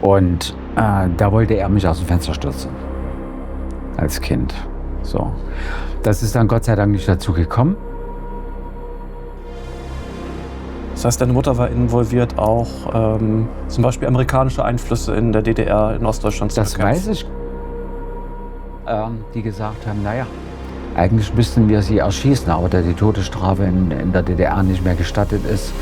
Und da wollte er mich aus dem Fenster stürzen. Als Kind. So. Das ist dann Gott sei Dank nicht dazu gekommen. Das heißt, deine Mutter war involviert auch zum Beispiel amerikanische Einflüsse in der DDR, in Ostdeutschland zu Das weiß ich. Die gesagt haben, naja, eigentlich müssten wir sie erschießen, aber da die Todesstrafe in der DDR nicht mehr gestattet ist.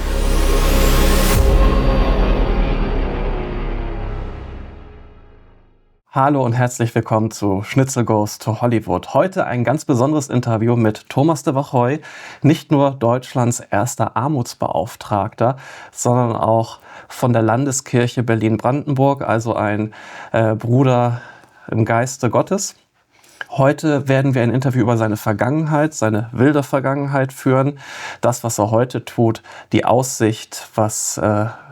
Hallo und herzlich willkommen zu Schnitzel Goes to Hollywood. Heute ein ganz besonderes Interview mit Thomas de Wachooij, nicht nur Deutschlands erster Armutsbeauftragter, sondern auch von der Landeskirche Berlin-Brandenburg, also ein Bruder im Geiste Gottes. Heute werden wir ein Interview über seine Vergangenheit, seine wilde Vergangenheit führen, das, was er heute tut, die Aussicht, was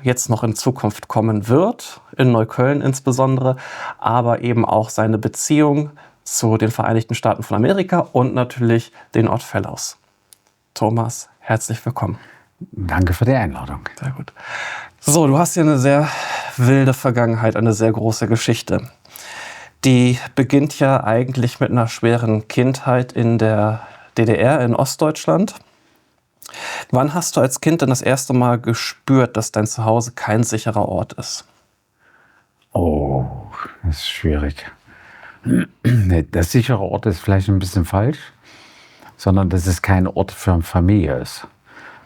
jetzt noch in Zukunft kommen wird, in Neukölln insbesondere, aber eben auch seine Beziehung zu den Vereinigten Staaten von Amerika und natürlich den Oddfellows. Thomas, herzlich willkommen. Danke für die Einladung. Sehr gut. So, du hast ja eine sehr wilde Vergangenheit, eine sehr große Geschichte. Die beginnt ja eigentlich mit einer schweren Kindheit in der DDR, in Ostdeutschland. Wann hast du als Kind denn das erste Mal gespürt, dass dein Zuhause kein sicherer Ort ist? Oh, das ist schwierig. Nee, der sichere Ort ist vielleicht ein bisschen falsch, sondern dass es kein Ort für eine Familie ist.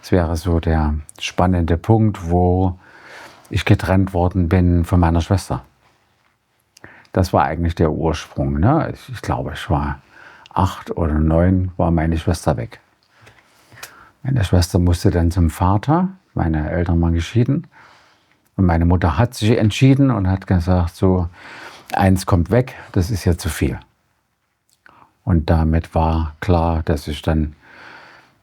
Das wäre so der spannende Punkt, wo ich getrennt worden bin von meiner Schwester. Das war eigentlich der Ursprung. Ne? Ich glaube, ich war 8 oder 9, war meine Schwester weg. Meine Schwester musste dann zum Vater, meine Eltern waren geschieden. Und meine Mutter hat sich entschieden und hat gesagt, so, eins kommt weg, das ist ja zu viel. Und damit war klar, dass ich dann,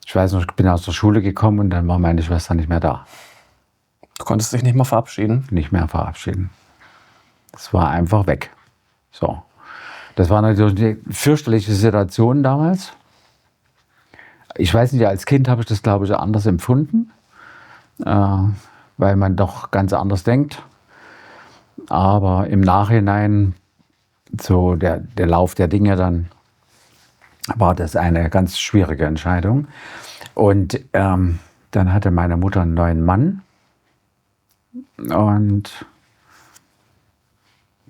ich weiß noch, ich bin aus der Schule gekommen und dann war meine Schwester nicht mehr da. Du konntest dich nicht mehr verabschieden? Nicht mehr verabschieden. Es war einfach weg. So. Das war natürlich eine fürchterliche Situation damals. Ich weiß nicht, als Kind habe ich das, glaube ich, anders empfunden, weil man doch ganz anders denkt. Aber im Nachhinein, so der Lauf der Dinge dann, war das eine ganz schwierige Entscheidung. Und dann hatte meine Mutter einen neuen Mann. Und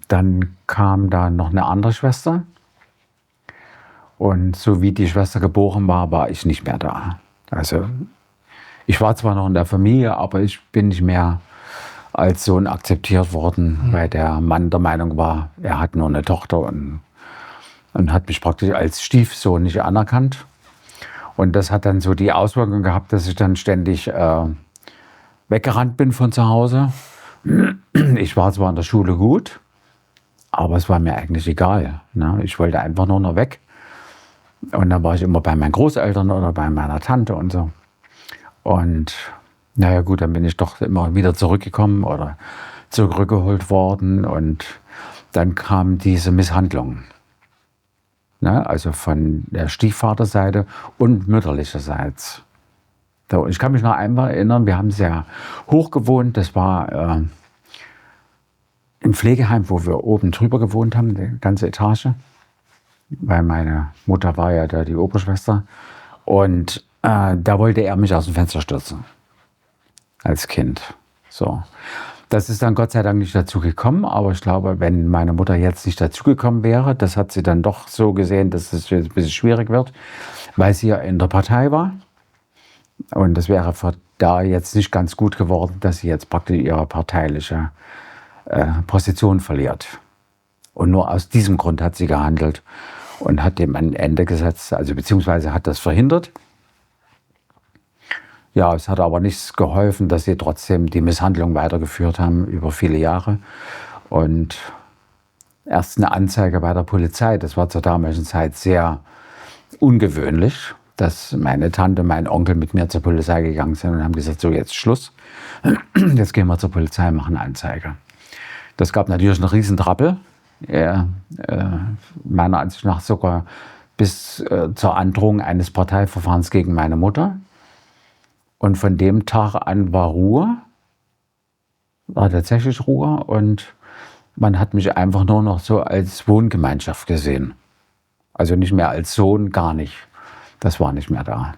dann kam da noch eine andere Schwester. Und so wie die Schwester geboren war, war ich nicht mehr da. Also ich war zwar noch in der Familie, aber ich bin nicht mehr als Sohn akzeptiert worden, weil der Mann der Meinung war, er hat nur eine Tochter und hat mich praktisch als Stiefsohn nicht anerkannt. Und das hat dann so die Auswirkung gehabt, dass ich dann ständig weggerannt bin von zu Hause. Ich war zwar in der Schule gut, aber es war mir eigentlich egal. Ne? Ich wollte einfach nur noch weg. Und dann war ich immer bei meinen Großeltern oder bei meiner Tante und so. Und naja gut, dann bin ich doch immer wieder zurückgekommen oder zurückgeholt worden. Und dann kam diese Misshandlung. Ne? Also von der Stiefvaterseite und mütterlicherseits. So, ich kann mich noch einmal erinnern, wir haben sehr hoch gewohnt. Das war ein Pflegeheim, wo wir oben drüber gewohnt haben, die ganze Etage. Weil meine Mutter war ja da die Oberschwester. Und da wollte er mich aus dem Fenster stürzen. Als Kind. So. Das ist dann Gott sei Dank nicht dazu gekommen. Aber ich glaube, wenn meine Mutter jetzt nicht dazu gekommen wäre, das hat sie dann doch so gesehen, dass es jetzt ein bisschen schwierig wird. Weil sie ja in der Partei war. Und das wäre für da jetzt nicht ganz gut geworden, dass sie jetzt praktisch ihre parteiliche Position verliert. Und nur aus diesem Grund hat sie gehandelt und hat dem ein Ende gesetzt, also beziehungsweise hat das verhindert. Ja, es hat aber nichts geholfen, dass sie trotzdem die Misshandlung weitergeführt haben über viele Jahre. Und erst eine Anzeige bei der Polizei, das war zur damaligen Zeit sehr ungewöhnlich, dass meine Tante und mein Onkel mit mir zur Polizei gegangen sind und haben gesagt, so jetzt Schluss, jetzt gehen wir zur Polizei und machen eine Anzeige. Das gab natürlich einen riesen Trappel, meiner Ansicht nach sogar bis zur Androhung eines Parteiverfahrens gegen meine Mutter. Und von dem Tag an war Ruhe, war tatsächlich Ruhe. Und Man hat mich einfach nur noch so als Wohngemeinschaft gesehen. Also nicht mehr als Sohn, gar nicht. Das war nicht mehr da.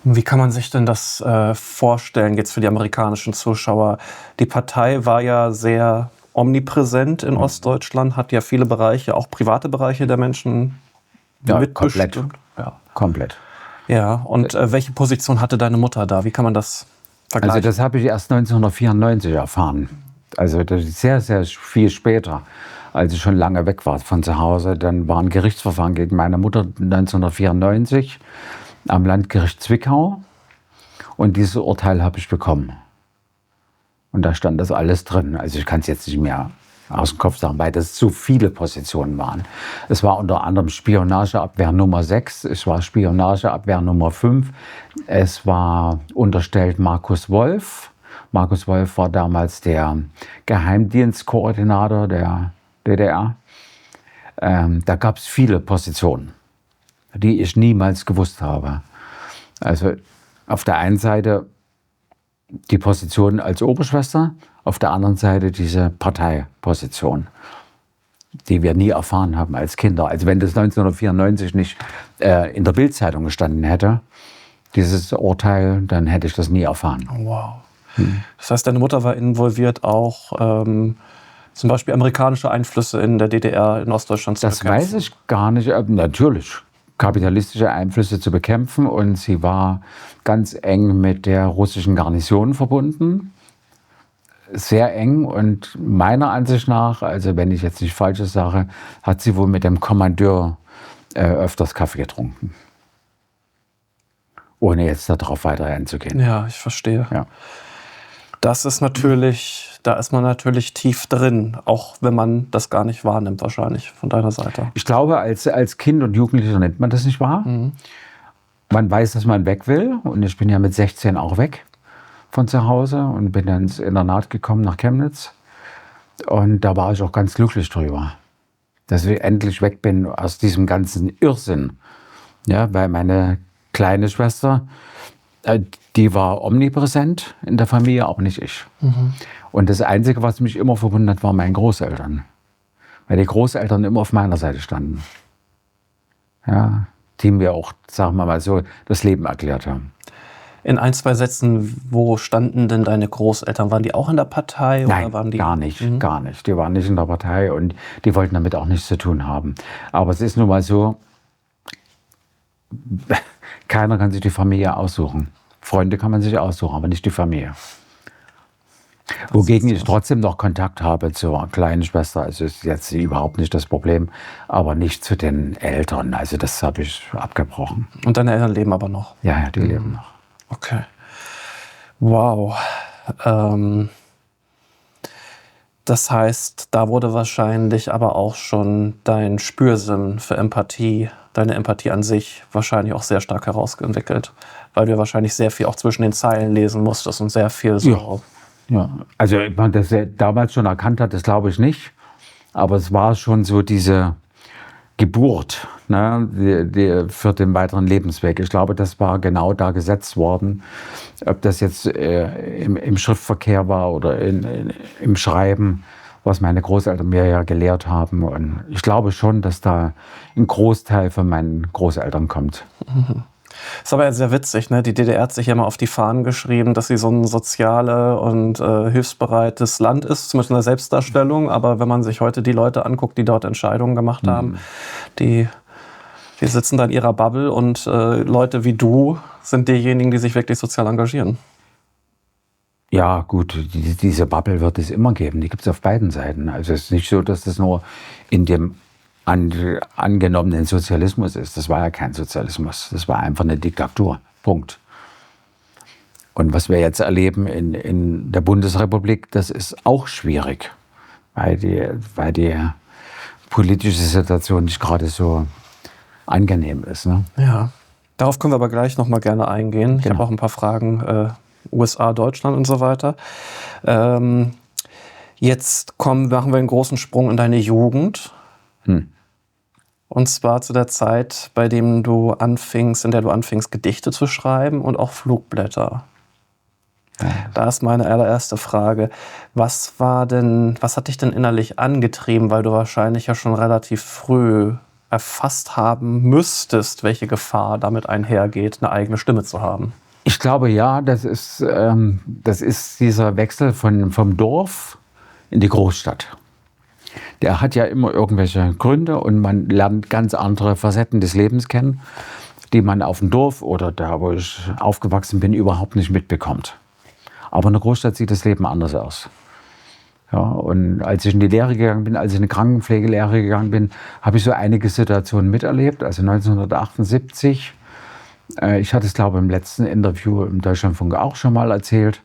Und wie kann man sich denn das vorstellen, jetzt für die amerikanischen Zuschauer? Die Partei war ja sehr omnipräsent in Ostdeutschland, hat ja viele Bereiche, auch private Bereiche der Menschen Komplett. Ja. Komplett. Ja, und welche Position hatte deine Mutter da? Wie kann man das vergleichen? Also das habe ich erst 1994 erfahren. Also das ist sehr, sehr viel später, als ich schon lange weg war von zu Hause. Dann war ein Gerichtsverfahren gegen meine Mutter 1994 am Landgericht Zwickau. Und dieses Urteil habe ich bekommen. Und da stand das alles drin. Also ich kann es jetzt nicht mehr aus dem Kopf sagen, weil das zu viele Positionen waren. Es war unter anderem Spionageabwehr Nummer 6, es war Spionageabwehr Nummer 5, es war unterstellt Markus Wolf. Markus Wolf war damals der Geheimdienstkoordinator der DDR. Da gab es viele Positionen, die ich niemals gewusst habe. Also auf der einen Seite die Position als Oberschwester, auf der anderen Seite diese Parteiposition, die wir nie erfahren haben als Kinder. Also wenn das 1994 nicht in der Bild-Zeitung gestanden hätte, dieses Urteil, dann hätte ich das nie erfahren. Wow. Das heißt, deine Mutter war involviert auch zum Beispiel amerikanische Einflüsse in der DDR, in Ostdeutschland zu bekämpfen? Das weiß ich gar nicht. Natürlich kapitalistische Einflüsse zu bekämpfen, und sie war ganz eng mit der russischen Garnison verbunden. Sehr eng, und meiner Ansicht nach, also wenn ich jetzt nicht Falsches sage, hat sie wohl mit dem Kommandeur öfters Kaffee getrunken. Ohne jetzt darauf weiter einzugehen. Ja, ich verstehe. Ja. Das ist natürlich, da ist man natürlich tief drin, auch wenn man das gar nicht wahrnimmt, wahrscheinlich von deiner Seite. Ich glaube, als Kind und Jugendlicher nimmt man das nicht wahr. Man weiß, dass man weg will, und ich bin ja mit 16 auch weg von zu Hause und bin dann ins Internat gekommen nach Chemnitz. Und da war ich auch ganz glücklich drüber, dass ich endlich weg bin aus diesem ganzen Irrsinn. Ja, weil meine kleine Schwester, die war omnipräsent in der Familie, aber nicht ich. Und das Einzige, was mich immer verbunden hat, waren meine Großeltern. Weil die Großeltern immer auf meiner Seite standen. Ja, die mir auch, sagen wir mal so, das Leben erklärt haben. In ein, zwei Sätzen, wo standen denn deine Großeltern? Waren die auch in der Partei? Nein, oder waren die gar nicht. Die waren nicht in der Partei, und die wollten damit auch nichts zu tun haben. Aber es ist nun mal so, keiner kann sich die Familie aussuchen. Freunde kann man sich aussuchen, aber nicht die Familie. Wogegen ich trotzdem noch Kontakt habe zur kleinen Schwester. Also ist jetzt überhaupt nicht das Problem, aber nicht zu den Eltern. Also das habe ich abgebrochen. Und deine Eltern leben aber noch? Ja, die leben noch. Okay. Wow. Das heißt, da wurde wahrscheinlich aber auch schon dein Spürsinn für Empathie, deine Empathie an sich wahrscheinlich auch sehr stark herausentwickelt, weil du wahrscheinlich sehr viel auch zwischen den Zeilen lesen musstest und sehr viel so. Ja, also ob man das damals schon erkannt hat, das glaube ich nicht. Aber es war schon so diese Geburt, ne, die für den weiteren Lebensweg. Ich glaube, das war genau da gesetzt worden. Ob das jetzt im Schriftverkehr war oder im Schreiben, was meine Großeltern mir ja gelehrt haben. Und ich glaube schon, dass da ein Großteil von meinen Großeltern kommt. Das ist aber sehr witzig, ne? Die DDR hat sich ja mal auf die Fahnen geschrieben, dass sie so ein soziales und hilfsbereites Land ist, zumindest in der Selbstdarstellung. Aber wenn man sich heute die Leute anguckt, die dort Entscheidungen gemacht haben, die sitzen da in ihrer Bubble, und Leute wie du sind diejenigen, die sich wirklich sozial engagieren. Ja, gut, diese Bubble wird es immer geben. Die gibt es auf beiden Seiten. Also es ist nicht so, dass das nur in dem angenommenen Sozialismus ist. Das war ja kein Sozialismus. Das war einfach eine Diktatur. Punkt. Und was wir jetzt erleben in der Bundesrepublik, das ist auch schwierig, weil die politische Situation nicht gerade so angenehm ist. Ne? Ja, darauf können wir aber gleich noch mal gerne eingehen. Ich habe auch ein paar Fragen, USA, Deutschland und so weiter. Jetzt machen wir einen großen Sprung in deine Jugend. Und zwar zu der Zeit, in der du anfingst, Gedichte zu schreiben und auch Flugblätter. Da ist meine allererste Frage. Was hat dich denn innerlich angetrieben, weil du wahrscheinlich ja schon relativ früh erfasst haben müsstest, welche Gefahr damit einhergeht, eine eigene Stimme zu haben? Ich glaube, ja, das ist dieser Wechsel vom Dorf in die Großstadt. Der hat ja immer irgendwelche Gründe und man lernt ganz andere Facetten des Lebens kennen, die man auf dem Dorf oder da, wo ich aufgewachsen bin, überhaupt nicht mitbekommt. Aber in der Großstadt sieht das Leben anders aus. Ja, und als ich in die Lehre gegangen bin, als ich in eine Krankenpflegelehre gegangen bin, habe ich so einige Situationen miterlebt. Also 1978, ich hatte es, glaube ich, im letzten Interview im Deutschlandfunk auch schon mal erzählt,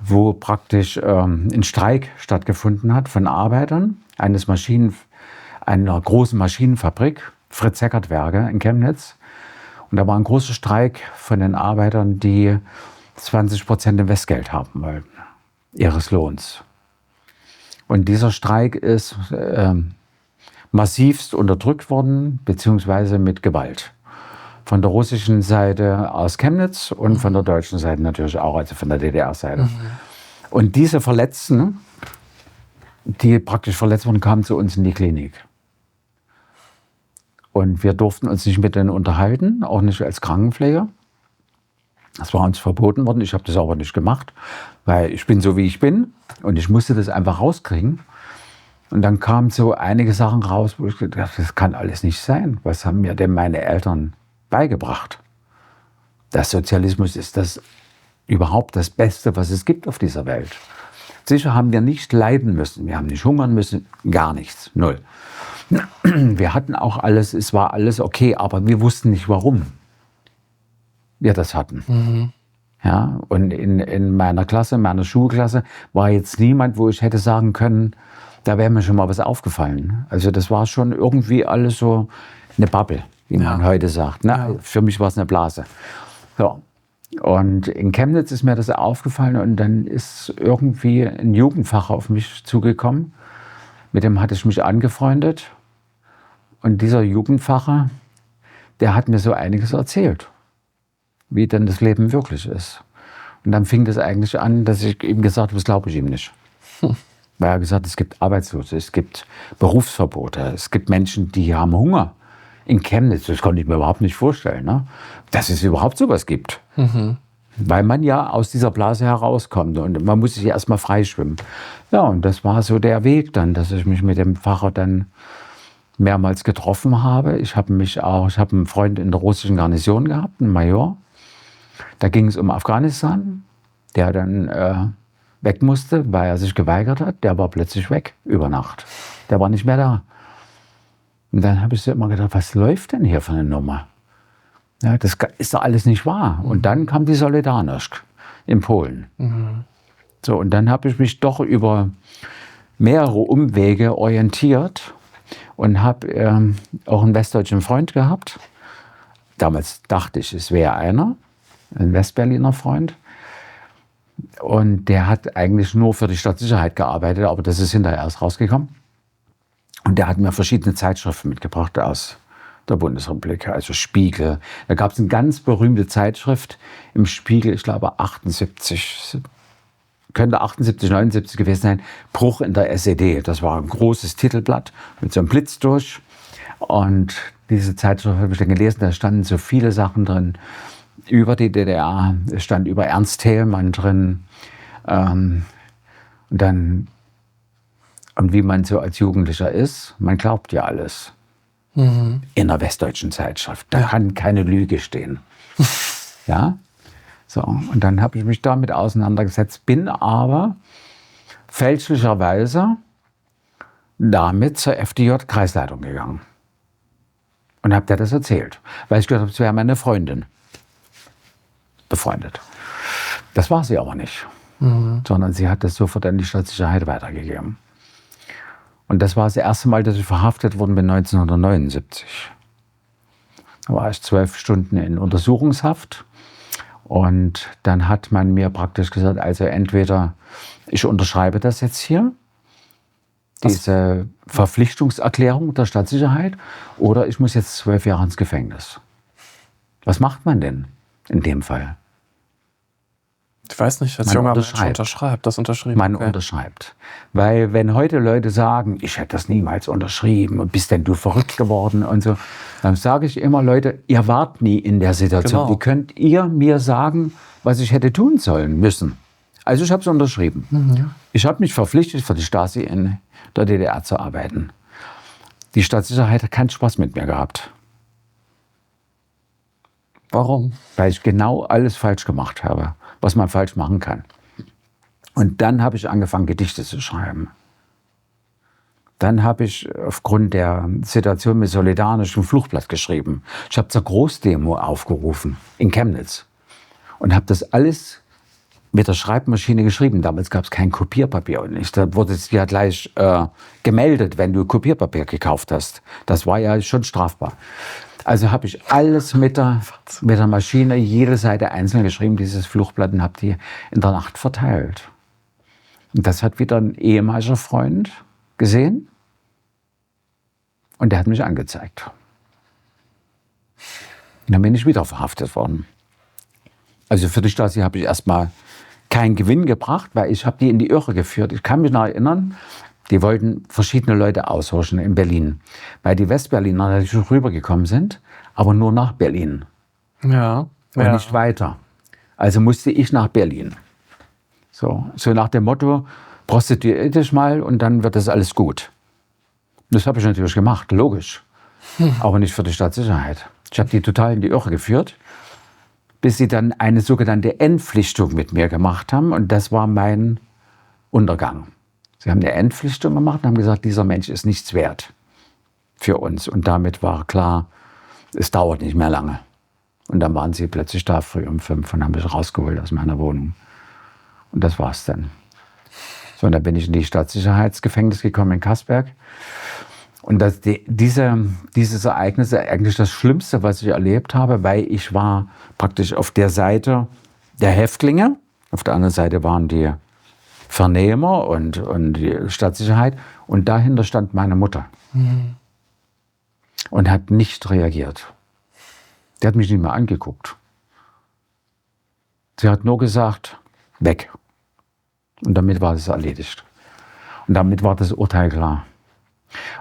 wo praktisch ein Streik stattgefunden hat von Arbeitern einer großen Maschinenfabrik, Fritz-Heckert-Werke in Chemnitz. Und da war ein großer Streik von den Arbeitern, die 20% Investgeld haben wollten, ihres Lohns. Und dieser Streik ist massivst unterdrückt worden, beziehungsweise mit Gewalt. Von der russischen Seite aus Chemnitz und von der deutschen Seite natürlich auch, also von der DDR-Seite. Und diese Verletzten, die praktisch verletzt wurden, kamen zu uns in die Klinik. Und wir durften uns nicht mit denen unterhalten, auch nicht als Krankenpfleger. Das war uns verboten worden. Ich habe das aber nicht gemacht, weil ich bin so, wie ich bin. Und ich musste das einfach rauskriegen. Und dann kamen so einige Sachen raus, wo ich gedacht habe, das kann alles nicht sein. Was haben mir denn meine Eltern beigebracht? Der Sozialismus ist das überhaupt das Beste, was es gibt auf dieser Welt. Sicher haben wir nicht leiden müssen. Wir haben nicht hungern müssen. Gar nichts. Null. Wir hatten auch alles, es war alles okay, aber wir wussten nicht, warum wir das hatten. Ja, und in meiner Klasse, in meiner Schulklasse, war jetzt niemand, wo ich hätte sagen können, da wäre mir schon mal was aufgefallen. Also das war schon irgendwie alles so eine Bubble, wie man heute sagt. Ne? Ja. Für mich war es eine Blase. So. Und in Chemnitz ist mir das aufgefallen und dann ist irgendwie ein Jugendfacher auf mich zugekommen. Mit dem hatte ich mich angefreundet. Und dieser Jugendfacher, der hat mir so einiges erzählt, wie denn das Leben wirklich ist. Und dann fing das eigentlich an, dass ich ihm gesagt habe, das glaube ich ihm nicht. Weil er gesagt hat, es gibt Arbeitslose, es gibt Berufsverbote, es gibt Menschen, die haben Hunger. In Chemnitz, das konnte ich mir überhaupt nicht vorstellen, ne? Dass es überhaupt sowas gibt. Weil man ja aus dieser Blase herauskommt und man muss sich erst mal freischwimmen. Ja, und das war so der Weg dann, dass ich mich mit dem Pfarrer dann mehrmals getroffen habe. Ich habe einen Freund in der russischen Garnison gehabt, einen Major. Da ging es um Afghanistan, der dann weg musste, weil er sich geweigert hat. Der war plötzlich weg über Nacht. Der war nicht mehr da. Und dann habe ich so immer gedacht, was läuft denn hier für eine Nummer? Ja, das ist doch alles nicht wahr. Und dann kam die Solidarność in Polen. So, und dann habe ich mich doch über mehrere Umwege orientiert und habe auch einen westdeutschen Freund gehabt. Damals dachte ich, es wäre ein Westberliner Freund. Und der hat eigentlich nur für die Stadtsicherheit gearbeitet, aber das ist hinterher erst rausgekommen. Und der hat mir verschiedene Zeitschriften mitgebracht aus der Bundesrepublik, also Spiegel. Da gab es eine ganz berühmte Zeitschrift im Spiegel, ich glaube 78, könnte 78, 79 gewesen sein, Bruch in der SED. Das war ein großes Titelblatt mit so einem Blitz durch. Und diese Zeitschrift habe ich dann gelesen, da standen so viele Sachen drin über die DDR, es stand über Ernst Thälmann drin. Und wie man so als Jugendlicher ist, man glaubt ja alles. In einer westdeutschen Zeitschrift. Da kann keine Lüge stehen. Ja? So, und dann habe ich mich damit auseinandergesetzt, bin aber fälschlicherweise damit zur FDJ-Kreisleitung gegangen. Und habe der das erzählt. Weil ich gedacht habe, es wäre meine Freundin. Befreundet. Das war sie aber nicht. Sondern sie hat das sofort an die Stadtsicherheit weitergegeben. Und das war das erste Mal, dass ich verhaftet worden bin, 1979. Da war ich 12 Stunden in Untersuchungshaft. Und dann hat man mir praktisch gesagt, also entweder ich unterschreibe das jetzt hier, diese Verpflichtungserklärung der Stadtsicherheit, oder ich muss jetzt 12 Jahre ins Gefängnis. Was macht man denn in dem Fall? Ich weiß nicht, als junger Mensch unterschreibt, das unterschrieben. Man unterschreibt. Weil wenn heute Leute sagen, ich hätte das niemals unterschrieben und bist denn du verrückt geworden und so, dann sage ich immer, Leute, ihr wart nie in der Situation. Genau. Wie könnt ihr mir sagen, was ich hätte tun sollen müssen? Also ich habe es unterschrieben. Mhm. Ich habe mich verpflichtet, für die Stasi in der DDR zu arbeiten. Die Staatssicherheit hat keinen Spaß mit mir gehabt. Warum? Weil ich genau alles falsch gemacht habe, was man falsch machen kann. Und dann habe ich angefangen, Gedichte zu schreiben. Dann habe ich aufgrund der Situation mit Solidarisch ein Fluchblatt geschrieben. Ich habe zur Großdemo aufgerufen in Chemnitz und habe das alles mit der Schreibmaschine geschrieben. Damals gab es kein Kopierpapier und nicht. Da wurde es ja gleich gemeldet, wenn du Kopierpapier gekauft hast. Das war ja schon strafbar. Also habe ich alles mit der Maschine, jede Seite einzeln geschrieben, dieses Fluchblatt, und habe die in der Nacht verteilt. Und das hat wieder ein ehemaliger Freund gesehen und der hat mich angezeigt. Und dann bin ich wieder verhaftet worden. Also für die Stasi habe ich erstmal keinen Gewinn gebracht, weil ich habe die in die Irre geführt. Ich kann mich noch erinnern, die wollten verschiedene Leute aushorchen in Berlin, weil die Westberliner natürlich schon rübergekommen sind, aber nur nach Berlin Ja. und nicht weiter. Also musste ich nach Berlin. So nach dem Motto, prostituier dich mal und dann wird das alles gut. Das habe ich natürlich gemacht, logisch, aber nicht für die Staatssicherheit. Ich habe die total in die Irre geführt, bis sie dann eine sogenannte Entpflichtung mit mir gemacht haben und das war mein Untergang. Sie haben eine Entpflichtung gemacht und haben gesagt, dieser Mensch ist nichts wert für uns. Und damit war klar, es dauert nicht mehr lange. Und dann waren sie plötzlich da früh um 5 und haben mich rausgeholt aus meiner Wohnung. Und das war's dann. So, und dann bin ich in die Staatssicherheitsgefängnis gekommen in Kassberg. Und dieses Ereignis ist eigentlich das Schlimmste, was ich erlebt habe, weil ich war praktisch auf der Seite der Häftlinge. Auf der anderen Seite waren die Vernehmer und die Staatssicherheit. Und dahinter stand meine Mutter. Mhm. Und hat nicht reagiert. Die hat mich nicht mehr angeguckt. Sie hat nur gesagt, weg. Und damit war es erledigt. Und damit war das Urteil klar.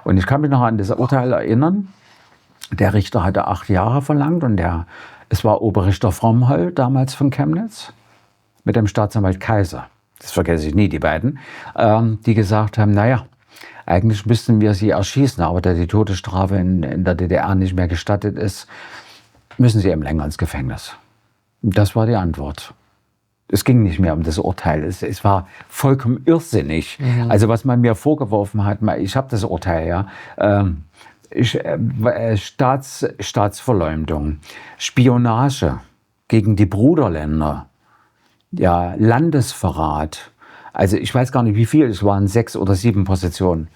Und ich kann mich noch an das Urteil erinnern. Der Richter hatte 8 Jahre verlangt und es war Oberrichter Frommholt, damals von Chemnitz, mit dem Staatsanwalt Kaiser. Das vergesse ich nie, die beiden, die gesagt haben, naja, eigentlich müssten wir sie erschießen, aber da die Todesstrafe in der DDR nicht mehr gestattet ist, müssen sie eben länger ins Gefängnis. Und das war die Antwort. Es ging nicht mehr um das Urteil, es war vollkommen irrsinnig. Mhm. Also was man mir vorgeworfen hat, ich habe das Urteil, ja, Staatsverleumdung, Spionage gegen die Bruderländer, ja, Landesverrat. Also ich weiß gar nicht, wie viel, es waren 6 oder 7 Positionen.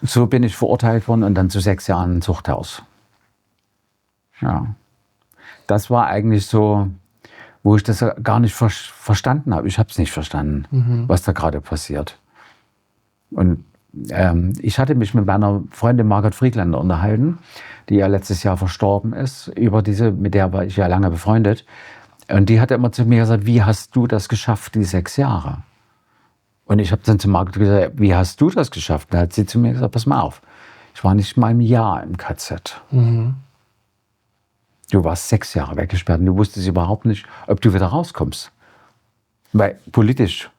So bin ich verurteilt worden und dann zu 6 Jahren im Zuchthaus. Ja, das war eigentlich so, wo ich das gar nicht verstanden habe. Ich habe es nicht verstanden, was da gerade passiert. Und ich hatte mich mit meiner Freundin Margot Friedlander unterhalten, die ja letztes Jahr verstorben ist, mit der war ich ja lange befreundet. Und die hat immer zu mir gesagt, wie hast du das geschafft, die 6 Jahre? Und ich habe dann zu Margot gesagt, wie hast du das geschafft? Da hat sie zu mir gesagt, pass mal auf, ich war nicht mal ein Jahr im KZ. Mhm. Du warst 6 Jahre weggesperrt und du wusstest überhaupt nicht, ob du wieder rauskommst. Weil politische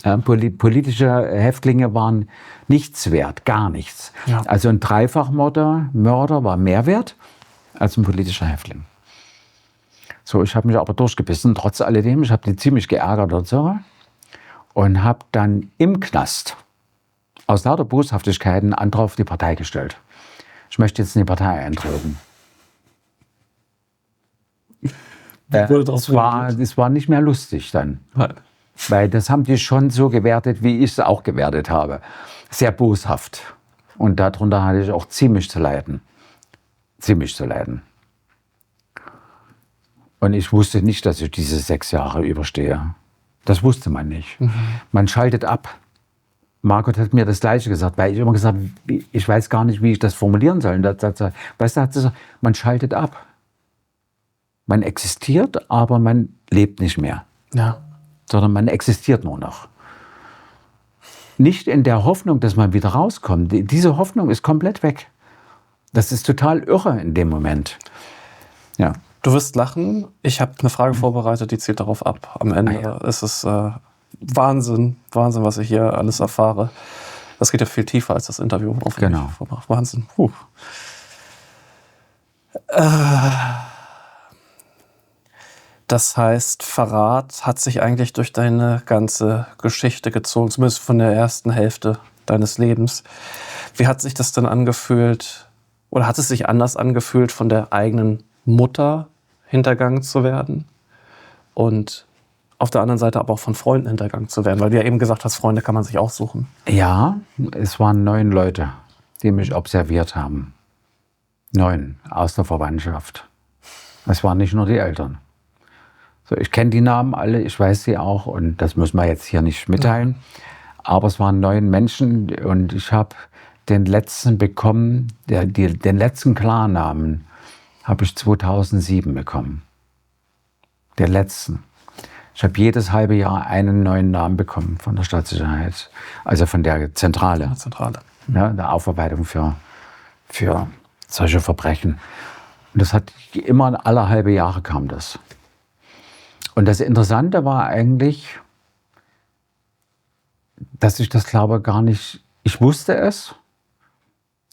Häftlinge waren nichts wert, gar nichts. Ja. Also ein Dreifachmörder war mehr wert als ein politischer Häftling. So, ich habe mich aber durchgebissen, trotz alledem. Ich habe die ziemlich geärgert und so. Und habe dann im Knast aus lauter Boshaftigkeit einen Antrag auf die Partei gestellt. Ich möchte jetzt in die Partei eintreten. Es war nicht mehr lustig dann. Nein. Weil das haben die schon so gewertet, wie ich es auch gewertet habe. Sehr boshaft. Und darunter hatte ich auch ziemlich zu leiden. Ziemlich zu leiden. Und ich wusste nicht, dass ich diese 6 Jahre überstehe. Das wusste man nicht. Mhm. Man schaltet ab. Margot hat mir das Gleiche gesagt, weil ich immer gesagt habe, ich weiß gar nicht, wie ich das formulieren soll. Weißt du, hat sie gesagt, man schaltet ab. Man existiert, aber man lebt nicht mehr, Ja. sondern man existiert nur noch. Nicht in der Hoffnung, dass man wieder rauskommt. Diese Hoffnung ist komplett weg. Das ist total irre in dem Moment. Ja. Du wirst lachen. Ich habe eine Frage vorbereitet, die zielt darauf ab. Am Ende ist es Wahnsinn, was ich hier alles erfahre. Das geht ja viel tiefer als das Interview. Genau. Wahnsinn. Das heißt, Verrat hat sich eigentlich durch deine ganze Geschichte gezogen, zumindest von der ersten Hälfte deines Lebens. Wie hat sich das denn angefühlt, oder hat es sich anders angefühlt, von der eigenen Mutter hintergangen zu werden und auf der anderen Seite aber auch von Freunden hintergangen zu werden? Weil du ja eben gesagt hast, Freunde kann man sich aussuchen. Ja, es waren 9 Leute, die mich observiert haben. 9 aus der Verwandtschaft. Es waren nicht nur die Eltern. So, ich kenne die Namen alle, ich weiß sie auch und das muss man jetzt hier nicht mitteilen. Aber es waren 9 Menschen und ich habe den letzten bekommen, den letzten Klarnamen habe ich 2007 bekommen. Den letzten. Ich habe jedes halbe Jahr einen neuen Namen bekommen von der Staatssicherheit, also von der Zentrale. Ja, der Aufarbeitung für solche Verbrechen. Und das hat immer alle halbe Jahre kam das. Und das Interessante war eigentlich, dass ich das glaube gar nicht, ich wusste es,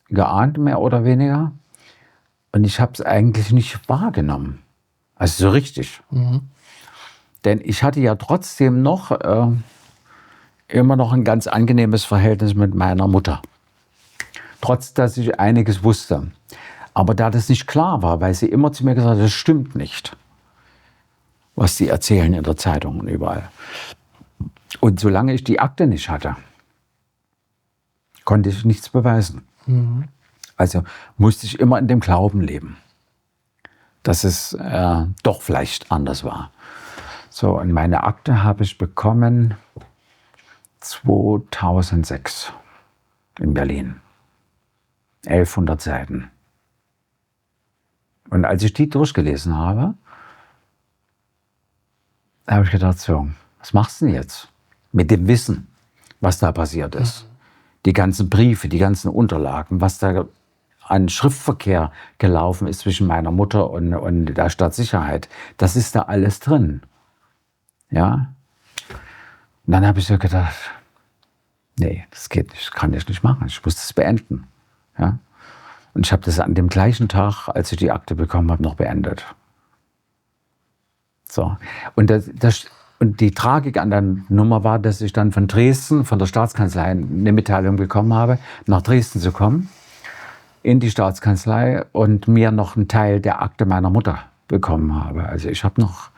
geahnt mehr oder weniger, und ich habe es eigentlich nicht wahrgenommen. Also so richtig. Denn ich hatte ja trotzdem noch immer noch ein ganz angenehmes Verhältnis mit meiner Mutter. Trotz, dass ich einiges wusste. Aber da das nicht klar war, weil sie immer zu mir gesagt hat, das stimmt nicht, was sie erzählen in der Zeitung und überall. Und solange ich die Akte nicht hatte, konnte ich nichts beweisen. Also musste ich immer in dem Glauben leben, dass es doch vielleicht anders war. So, und meine Akte habe ich bekommen 2006 in Berlin. 1100 Seiten. Und als ich die durchgelesen habe, habe ich gedacht, so, was machst du denn jetzt mit dem Wissen, was da passiert ist? Die ganzen Briefe, die ganzen Unterlagen, was da an Schriftverkehr gelaufen ist zwischen meiner Mutter und der Staatssicherheit, das ist da alles drin. Ja? Und dann habe ich so gedacht, nee, das geht nicht, das kann ich nicht machen, ich muss das beenden. Ja? Und ich habe das an dem gleichen Tag, als ich die Akte bekommen habe, noch beendet. So. Und die Tragik an der Nummer war, dass ich dann von Dresden, von der Staatskanzlei, eine Mitteilung bekommen habe, nach Dresden zu kommen, in die Staatskanzlei und mir noch einen Teil der Akte meiner Mutter bekommen habe. Also ich habe noch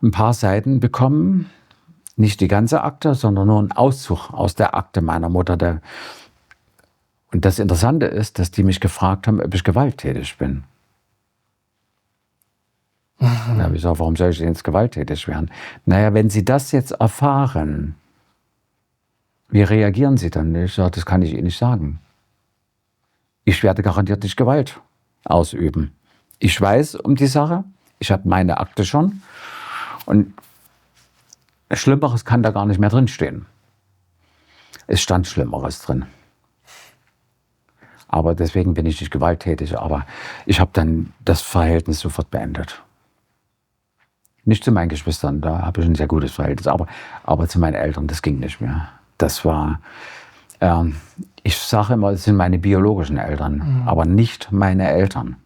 ein paar Seiten bekommen, nicht die ganze Akte, sondern nur einen Auszug aus der Akte meiner Mutter. Und das Interessante ist, dass die mich gefragt haben, ob ich gewalttätig bin. Da habe ich gesagt, warum soll ich denn jetzt gewalttätig werden? Naja, wenn Sie das jetzt erfahren, wie reagieren Sie dann? Ich sage, das kann ich Ihnen nicht sagen. Ich werde garantiert nicht Gewalt ausüben. Ich weiß um die Sache, ich habe meine Akte schon und Schlimmeres kann da gar nicht mehr drinstehen. Es stand Schlimmeres drin. Aber deswegen bin ich nicht gewalttätig. Aber ich habe dann das Verhältnis sofort beendet. Nicht zu meinen Geschwistern, da habe ich ein sehr gutes Verhältnis. Aber zu meinen Eltern, das ging nicht mehr. Das war, ich sage immer, es sind meine biologischen Eltern, aber nicht meine Eltern.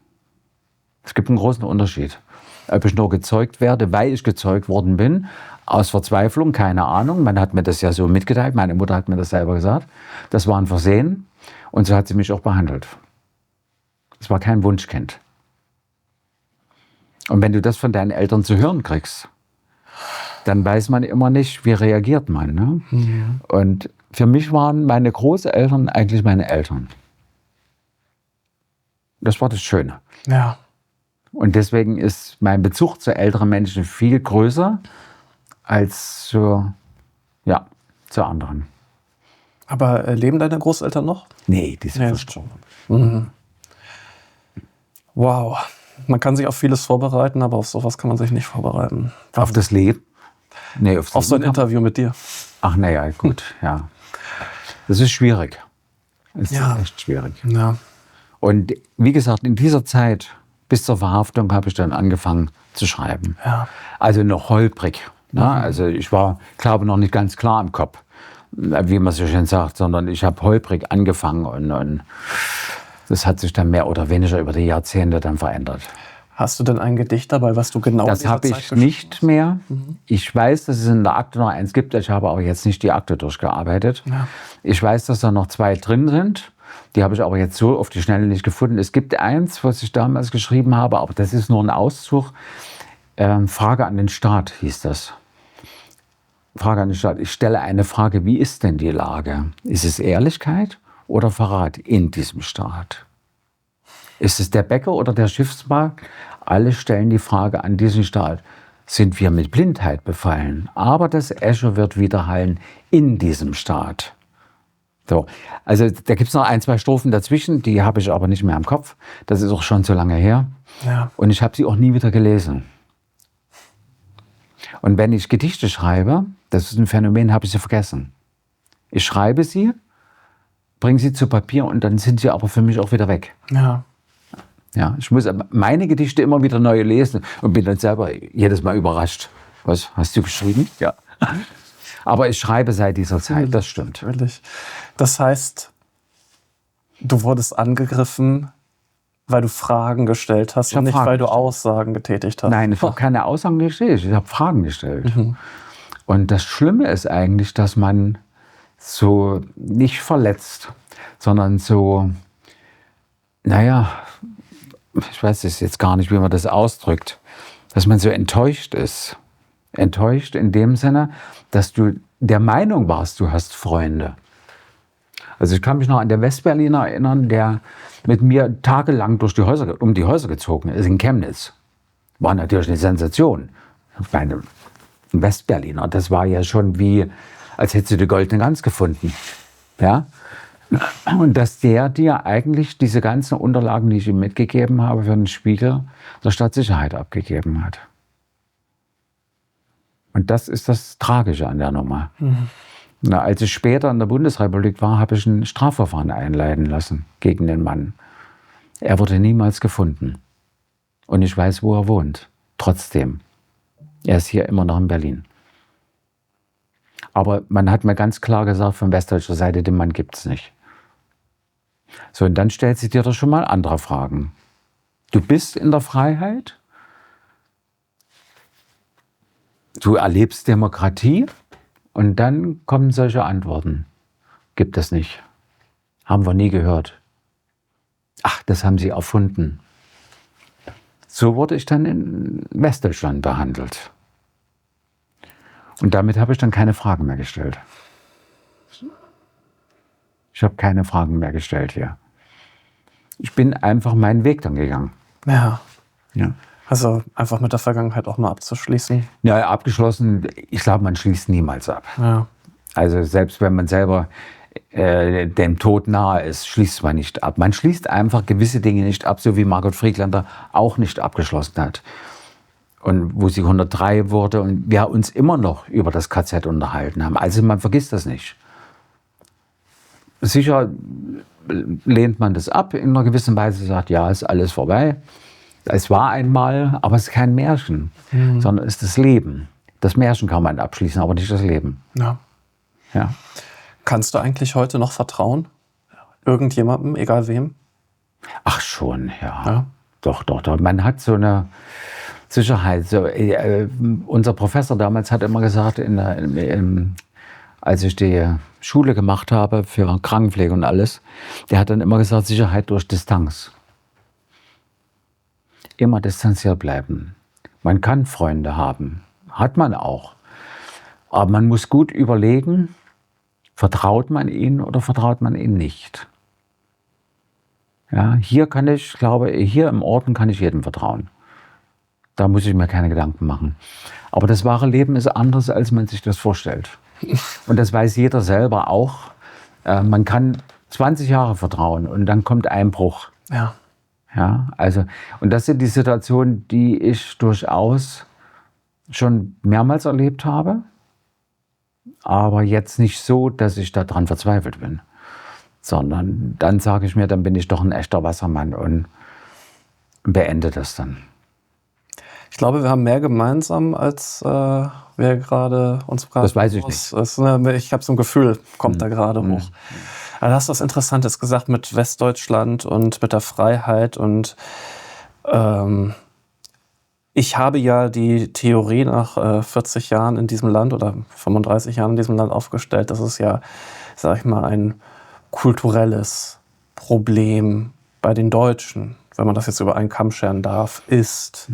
Es gibt einen großen Unterschied. Ob ich nur gezeugt werde, weil ich gezeugt worden bin, aus Verzweiflung, keine Ahnung. Man hat mir das ja so mitgeteilt, meine Mutter hat mir das selber gesagt. Das war ein Versehen und so hat sie mich auch behandelt. Es war kein Wunschkind. Und wenn du das von deinen Eltern zu hören kriegst, dann weiß man immer nicht, wie reagiert man. Ne? Mhm. Und für mich waren meine Großeltern eigentlich meine Eltern. Das war das Schöne. Ja. Und deswegen ist mein Bezug zu älteren Menschen viel größer als zu anderen. Aber leben deine Großeltern noch? Nee, die sind verstorben. Mhm. Wow. Man kann sich auf vieles vorbereiten, aber auf sowas kann man sich nicht vorbereiten. Auf das Leben? Nee, auf so ein Interview mit dir. Ach, naja, gut, ja. Das ist schwierig. Das ist Ja. echt schwierig. Ja. Und wie gesagt, in dieser Zeit, bis zur Verhaftung, habe ich dann angefangen zu schreiben. Ja. Also noch holprig. Ne? Also ich war, glaube noch nicht ganz klar im Kopf, wie man so schön sagt, sondern ich habe holprig angefangen und das hat sich dann mehr oder weniger über die Jahrzehnte dann verändert. Hast du denn ein Gedicht dabei, was du genau Das habe ich nicht mehr. Ich weiß, dass es in der Akte noch eins gibt. Ich habe aber jetzt nicht die Akte durchgearbeitet. Ja. Ich weiß, dass da noch 2 drin sind. Die habe ich aber jetzt so auf die Schnelle nicht gefunden. Es gibt eins, was ich damals geschrieben habe, aber das ist nur ein Auszug. Frage an den Staat hieß das. Frage an den Staat. Ich stelle eine Frage, wie ist denn die Lage? Ist es Ehrlichkeit oder Verrat in diesem Staat? Ist es der Bäcker oder der Schiffsmarkt? Alle stellen die Frage an diesen Staat. Sind wir mit Blindheit befallen? Aber das Echo wird widerhallen in diesem Staat. So, also da gibt es noch 1, 2 Strophen dazwischen, die habe ich aber nicht mehr im Kopf. Das ist auch schon so lange her. Ja. Und ich habe sie auch nie wieder gelesen. Und wenn ich Gedichte schreibe, das ist ein Phänomen, habe ich sie vergessen. Ich schreibe sie, bringe sie zu Papier und dann sind sie aber für mich auch wieder weg. Ja. Ja, ich muss meine Gedichte immer wieder neu lesen und bin dann selber jedes Mal überrascht. Was, hast du geschrieben? Ja. Aber ich schreibe seit dieser Zeit, das stimmt. Natürlich. Das heißt, du wurdest angegriffen, weil du Fragen gestellt hast und nicht, weil du Aussagen getätigt hast. Nein, ich habe keine Aussagen gestellt, ich habe Fragen gestellt. Und das Schlimme ist eigentlich, dass man so nicht verletzt, sondern so, naja, ich weiß jetzt gar nicht, wie man das ausdrückt, dass man so enttäuscht ist. Enttäuscht in dem Sinne, dass du der Meinung warst, du hast Freunde. Also ich kann mich noch an den Westberliner erinnern, der mit mir tagelang um die Häuser gezogen ist, in Chemnitz. War natürlich eine Sensation. Ich meine, ein Westberliner, das war ja schon wie, als hättest du die goldene Gans gefunden. Ja? Und dass der dir eigentlich diese ganzen Unterlagen, die ich ihm mitgegeben habe, für den Spiegel der Stadtsicherheit abgegeben hat. Und das ist das Tragische an der Nummer. Na, als ich später in der Bundesrepublik war, habe ich ein Strafverfahren einleiten lassen gegen den Mann. Er wurde niemals gefunden. Und ich weiß, wo er wohnt. Trotzdem. Er ist hier immer noch in Berlin. Aber man hat mir ganz klar gesagt, von westdeutscher Seite, den Mann gibt es nicht. So, und dann stellt sich dir doch schon mal andere Fragen. Du bist in der Freiheit. Du erlebst Demokratie. Und dann kommen solche Antworten. Gibt es nicht. Haben wir nie gehört. Ach, das haben sie erfunden. So wurde ich dann in Westdeutschland behandelt. Und damit habe ich dann keine Fragen mehr gestellt. Ich habe keine Fragen mehr gestellt hier. Ich bin einfach meinen Weg dann gegangen. Ja. Ja. Also einfach mit der Vergangenheit auch mal abzuschließen. Ja, abgeschlossen. Ich glaube, man schließt niemals ab. Ja. Also selbst wenn man selber dem Tod nahe ist, schließt man nicht ab. Man schließt einfach gewisse Dinge nicht ab, so wie Margot Friedländer auch nicht abgeschlossen hat. Und wo sie 103 wurde und wir uns immer noch über das KZ unterhalten haben. Also man vergisst das nicht. Sicher lehnt man das ab in einer gewissen Weise, sagt, ja, ist alles vorbei. Es war einmal, aber es ist kein Märchen, sondern es ist das Leben. Das Märchen kann man abschließen, aber nicht das Leben. Ja. Ja. Kannst du eigentlich heute noch vertrauen? Irgendjemandem, egal wem? Ach schon, ja. Doch. Man hat so eine Sicherheit. So, unser Professor damals hat immer gesagt, als ich die Schule gemacht habe für Krankenpflege und alles, der hat dann immer gesagt, Sicherheit durch Distanz. Immer distanziert bleiben. Man kann Freunde haben, hat man auch. Aber man muss gut überlegen, vertraut man ihnen oder vertraut man ihnen nicht. Ja, hier im Orden kann ich jedem vertrauen. Da muss ich mir keine Gedanken machen. Aber das wahre Leben ist anders, als man sich das vorstellt. Und das weiß jeder selber auch. Man kann 20 Jahre vertrauen und dann kommt Einbruch. Ja. Ja, also, und das sind die Situationen, die ich durchaus schon mehrmals erlebt habe, aber jetzt nicht so, dass ich daran verzweifelt bin, sondern dann sage ich mir, dann bin ich doch ein echter Wassermann und beende das dann. Ich glaube, wir haben mehr gemeinsam, als wir gerade uns gerade. Das weiß ich nicht. Ich habe so ein Gefühl, kommt da gerade hoch. Aber da hast du was Interessantes gesagt mit Westdeutschland und mit der Freiheit. Und ich habe ja die Theorie nach 40 Jahren in diesem Land oder 35 Jahren in diesem Land aufgestellt, dass es ja, sag ich mal, ein kulturelles Problem bei den Deutschen, wenn man das jetzt über einen Kamm scheren darf, ist.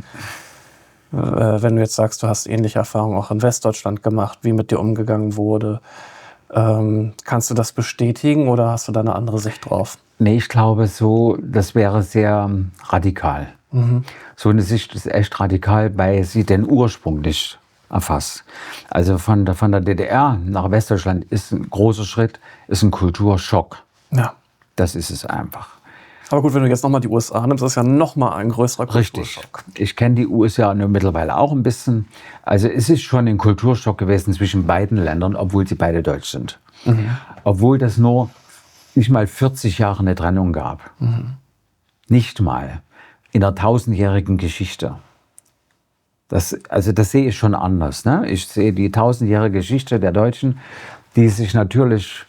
Wenn du jetzt sagst, du hast ähnliche Erfahrungen auch in Westdeutschland gemacht, wie mit dir umgegangen wurde, kannst du das bestätigen oder hast du da eine andere Sicht drauf? Nee, ich glaube so, das wäre sehr radikal. So eine Sicht ist echt radikal, weil sie den Ursprung nicht erfasst. Also von der DDR nach Westdeutschland ist ein großer Schritt, ist ein Kulturschock. Ja. Das ist es einfach. Aber gut, wenn du jetzt nochmal die USA nimmst, ist das ja nochmal ein größerer Kulturschock. Richtig. Ich kenne die USA nur mittlerweile auch ein bisschen. Also es ist schon ein Kulturschock gewesen zwischen beiden Ländern, obwohl sie beide deutsch sind. Obwohl das nur nicht mal 40 Jahre eine Trennung gab. Nicht mal. In der 1000-jährigen Geschichte. Das sehe ich schon anders. Ne? Ich sehe die 1000-jährige Geschichte der Deutschen, die sich natürlich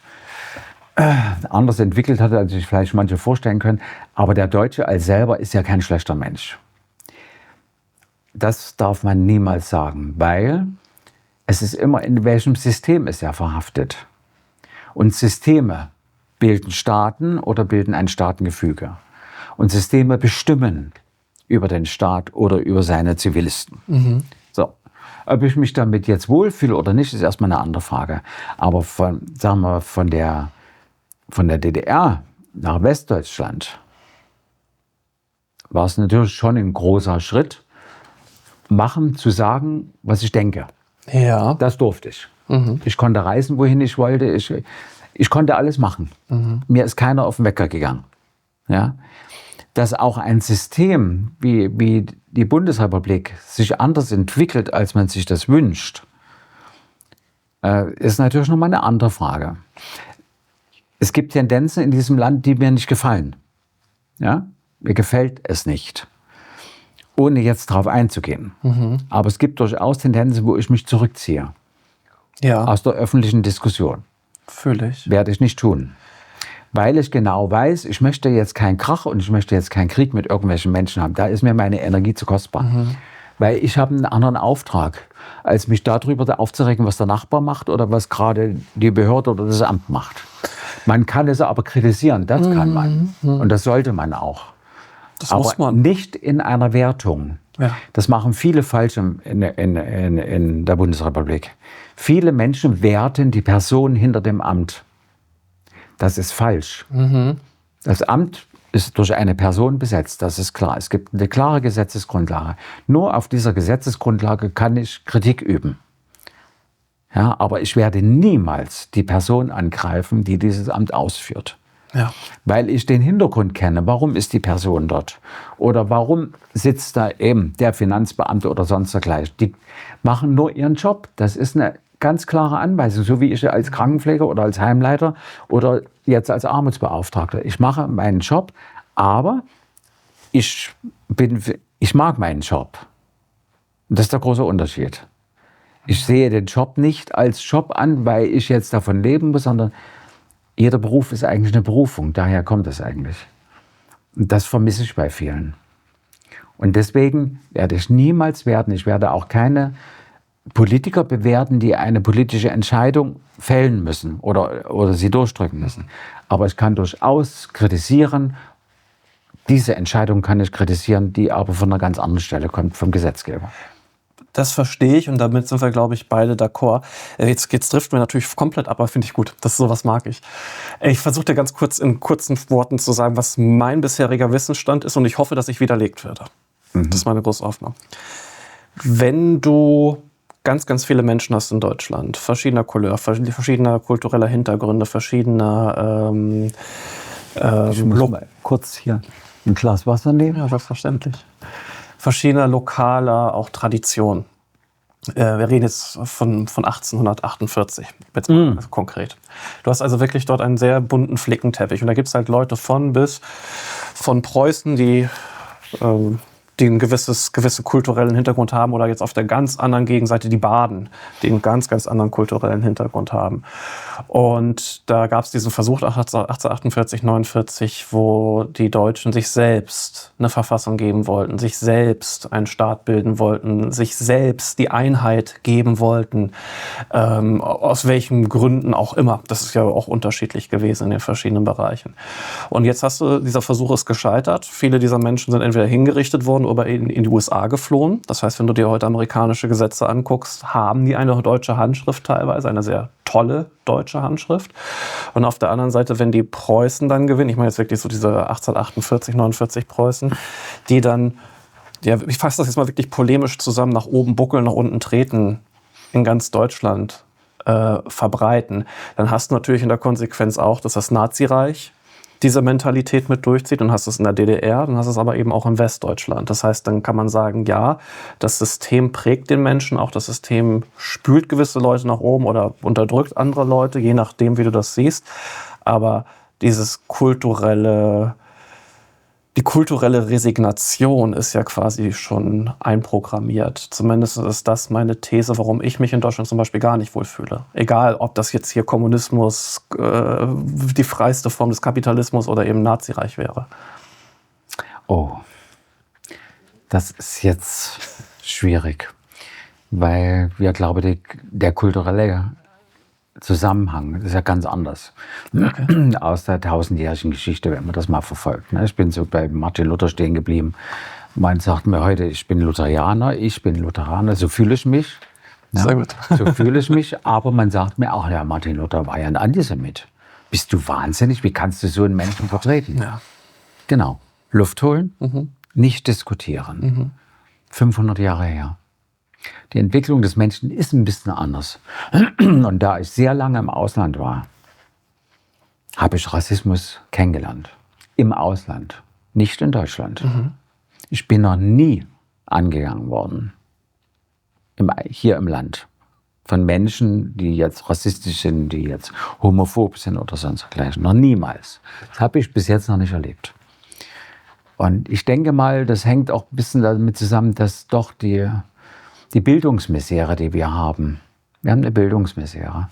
anders entwickelt hatte, als sich vielleicht manche vorstellen können. Aber der Deutsche als selber ist ja kein schlechter Mensch. Das darf man niemals sagen, weil es ist immer, in welchem System ist er verhaftet. Und Systeme bilden Staaten oder bilden ein Staatengefüge. Und Systeme bestimmen über den Staat oder über seine Zivilisten. So. Ob ich mich damit jetzt wohlfühle oder nicht, ist erstmal eine andere Frage. Aber sagen wir, von der DDR nach Westdeutschland war es natürlich schon ein großer Schritt, zu sagen, was ich denke. Ja. Das durfte ich. Ich konnte reisen, wohin ich wollte. Ich konnte alles machen. Mir ist keiner auf den Wecker gegangen. Ja? Dass auch ein System wie die Bundesrepublik sich anders entwickelt, als man sich das wünscht, ist natürlich nochmal eine andere Frage. Es gibt Tendenzen in diesem Land, die mir nicht gefallen. Ja? Mir gefällt es nicht. Ohne jetzt darauf einzugehen. Aber es gibt durchaus Tendenzen, wo ich mich zurückziehe. Ja. Aus der öffentlichen Diskussion. Fühle ich. Werde ich nicht tun. Weil ich genau weiß, ich möchte jetzt keinen Krach und ich möchte jetzt keinen Krieg mit irgendwelchen Menschen haben. Da ist mir meine Energie zu kostbar. Weil ich habe einen anderen Auftrag, als mich darüber aufzuregen, was der Nachbar macht oder was gerade die Behörde oder das Amt macht. Man kann es aber kritisieren, das kann man. Und das sollte man auch. Das aber muss man. Nicht in einer Wertung. Ja. Das machen viele falsch in der Bundesrepublik. Viele Menschen werten die Person hinter dem Amt. Das ist falsch. Das Amt ist durch eine Person besetzt, das ist klar. Es gibt eine klare Gesetzesgrundlage. Nur auf dieser Gesetzesgrundlage kann ich Kritik üben. Ja, aber ich werde niemals die Person angreifen, die dieses Amt ausführt. Ja. Weil ich den Hintergrund kenne. Warum ist die Person dort? Oder warum sitzt da eben der Finanzbeamte oder sonst dergleichen? Die machen nur ihren Job. Das ist eine ganz klare Anweisung, so wie ich als Krankenpfleger oder als Heimleiter oder jetzt als Armutsbeauftragter. Ich mache meinen Job, aber ich mag meinen Job. Und das ist der große Unterschied. Ich sehe den Job nicht als Job an, weil ich jetzt davon leben muss, sondern jeder Beruf ist eigentlich eine Berufung. Daher kommt es eigentlich. Und das vermisse ich bei vielen. Und deswegen werde ich niemals werden. Ich werde auch keine Politiker bewerten, die eine politische Entscheidung fällen müssen oder sie durchdrücken müssen. Aber ich kann durchaus kritisieren, diese Entscheidung kann ich kritisieren, die aber von einer ganz anderen Stelle kommt, vom Gesetzgeber. Das verstehe ich und damit sind wir, glaube ich, beide d'accord. Jetzt driften wir natürlich komplett ab, aber finde ich gut. Sowas mag ich. Ich versuche dir ganz kurz in kurzen Worten zu sagen, was mein bisheriger Wissensstand ist und ich hoffe, dass ich widerlegt werde. Das ist meine große Hoffnung. Wenn du ganz, ganz viele Menschen hast in Deutschland, verschiedener Couleur, verschiedener kultureller Hintergründe, verschiedener ich muss mal kurz hier. Ein Glas Wasser nehmen? Ja, selbstverständlich. Verschiedene lokale, auch Traditionen. Wir reden jetzt von 1848, jetzt mal konkret. Du hast also wirklich dort einen sehr bunten Flickenteppich. Und da gibt es halt Leute von Preußen, die einen gewissen kulturellen Hintergrund haben, oder jetzt auf der ganz anderen Gegenseite die Baden, die einen ganz, ganz anderen kulturellen Hintergrund haben. Und da gab es diesen Versuch 1848, 49, wo die Deutschen sich selbst eine Verfassung geben wollten, sich selbst einen Staat bilden wollten, sich selbst die Einheit geben wollten, aus welchen Gründen auch immer. Das ist ja auch unterschiedlich gewesen in den verschiedenen Bereichen. Und jetzt dieser Versuch ist gescheitert. Viele dieser Menschen sind entweder hingerichtet worden oder in die USA geflohen. Das heißt, wenn du dir heute amerikanische Gesetze anguckst, haben die eine deutsche Handschrift teilweise, eine sehr tolle deutsche Handschrift. Und auf der anderen Seite, wenn die Preußen dann gewinnen, ich meine jetzt wirklich so diese 1848, 49 Preußen, die dann, ja, ich fasse das jetzt mal wirklich polemisch zusammen, nach oben buckeln, nach unten treten, in ganz Deutschland verbreiten, dann hast du natürlich in der Konsequenz auch, dass das Nazireich diese Mentalität mit durchzieht, und hast es in der DDR, dann hast es aber eben auch in Westdeutschland. Das heißt, dann kann man sagen, ja, das System prägt den Menschen, auch das System spült gewisse Leute nach oben oder unterdrückt andere Leute, je nachdem, wie du das siehst. Aber die kulturelle Resignation ist ja quasi schon einprogrammiert. Zumindest ist das meine These, warum ich mich in Deutschland zum Beispiel gar nicht wohlfühle. Egal, ob das jetzt hier Kommunismus, die freiste Form des Kapitalismus oder eben Nazireich wäre. Oh, das ist jetzt schwierig, weil wir glaube, der kulturelle Zusammenhang ist ja ganz anders. Okay. Aus der tausendjährigen Geschichte, wenn man das mal verfolgt. Ich bin so bei Martin Luther stehen geblieben. Man sagt mir heute, ich bin Lutheraner, so fühle ich mich. Sehr gut. So fühle ich mich, aber man sagt mir auch, ja, Martin Luther war ja ein Antisemit. Bist du wahnsinnig? Wie kannst du so einen Menschen vertreten? Ja. Genau. Luft holen, nicht diskutieren. 500 Jahre her. Die Entwicklung des Menschen ist ein bisschen anders. Und da ich sehr lange im Ausland war, habe ich Rassismus kennengelernt. Im Ausland, nicht in Deutschland. Ich bin noch nie angegangen worden, hier im Land, von Menschen, die jetzt rassistisch sind, die jetzt homophob sind oder sonst dergleichen. Noch niemals. Das habe ich bis jetzt noch nicht erlebt. Und ich denke mal, das hängt auch ein bisschen damit zusammen, dass doch die Bildungsmisere, die wir haben eine Bildungsmisere,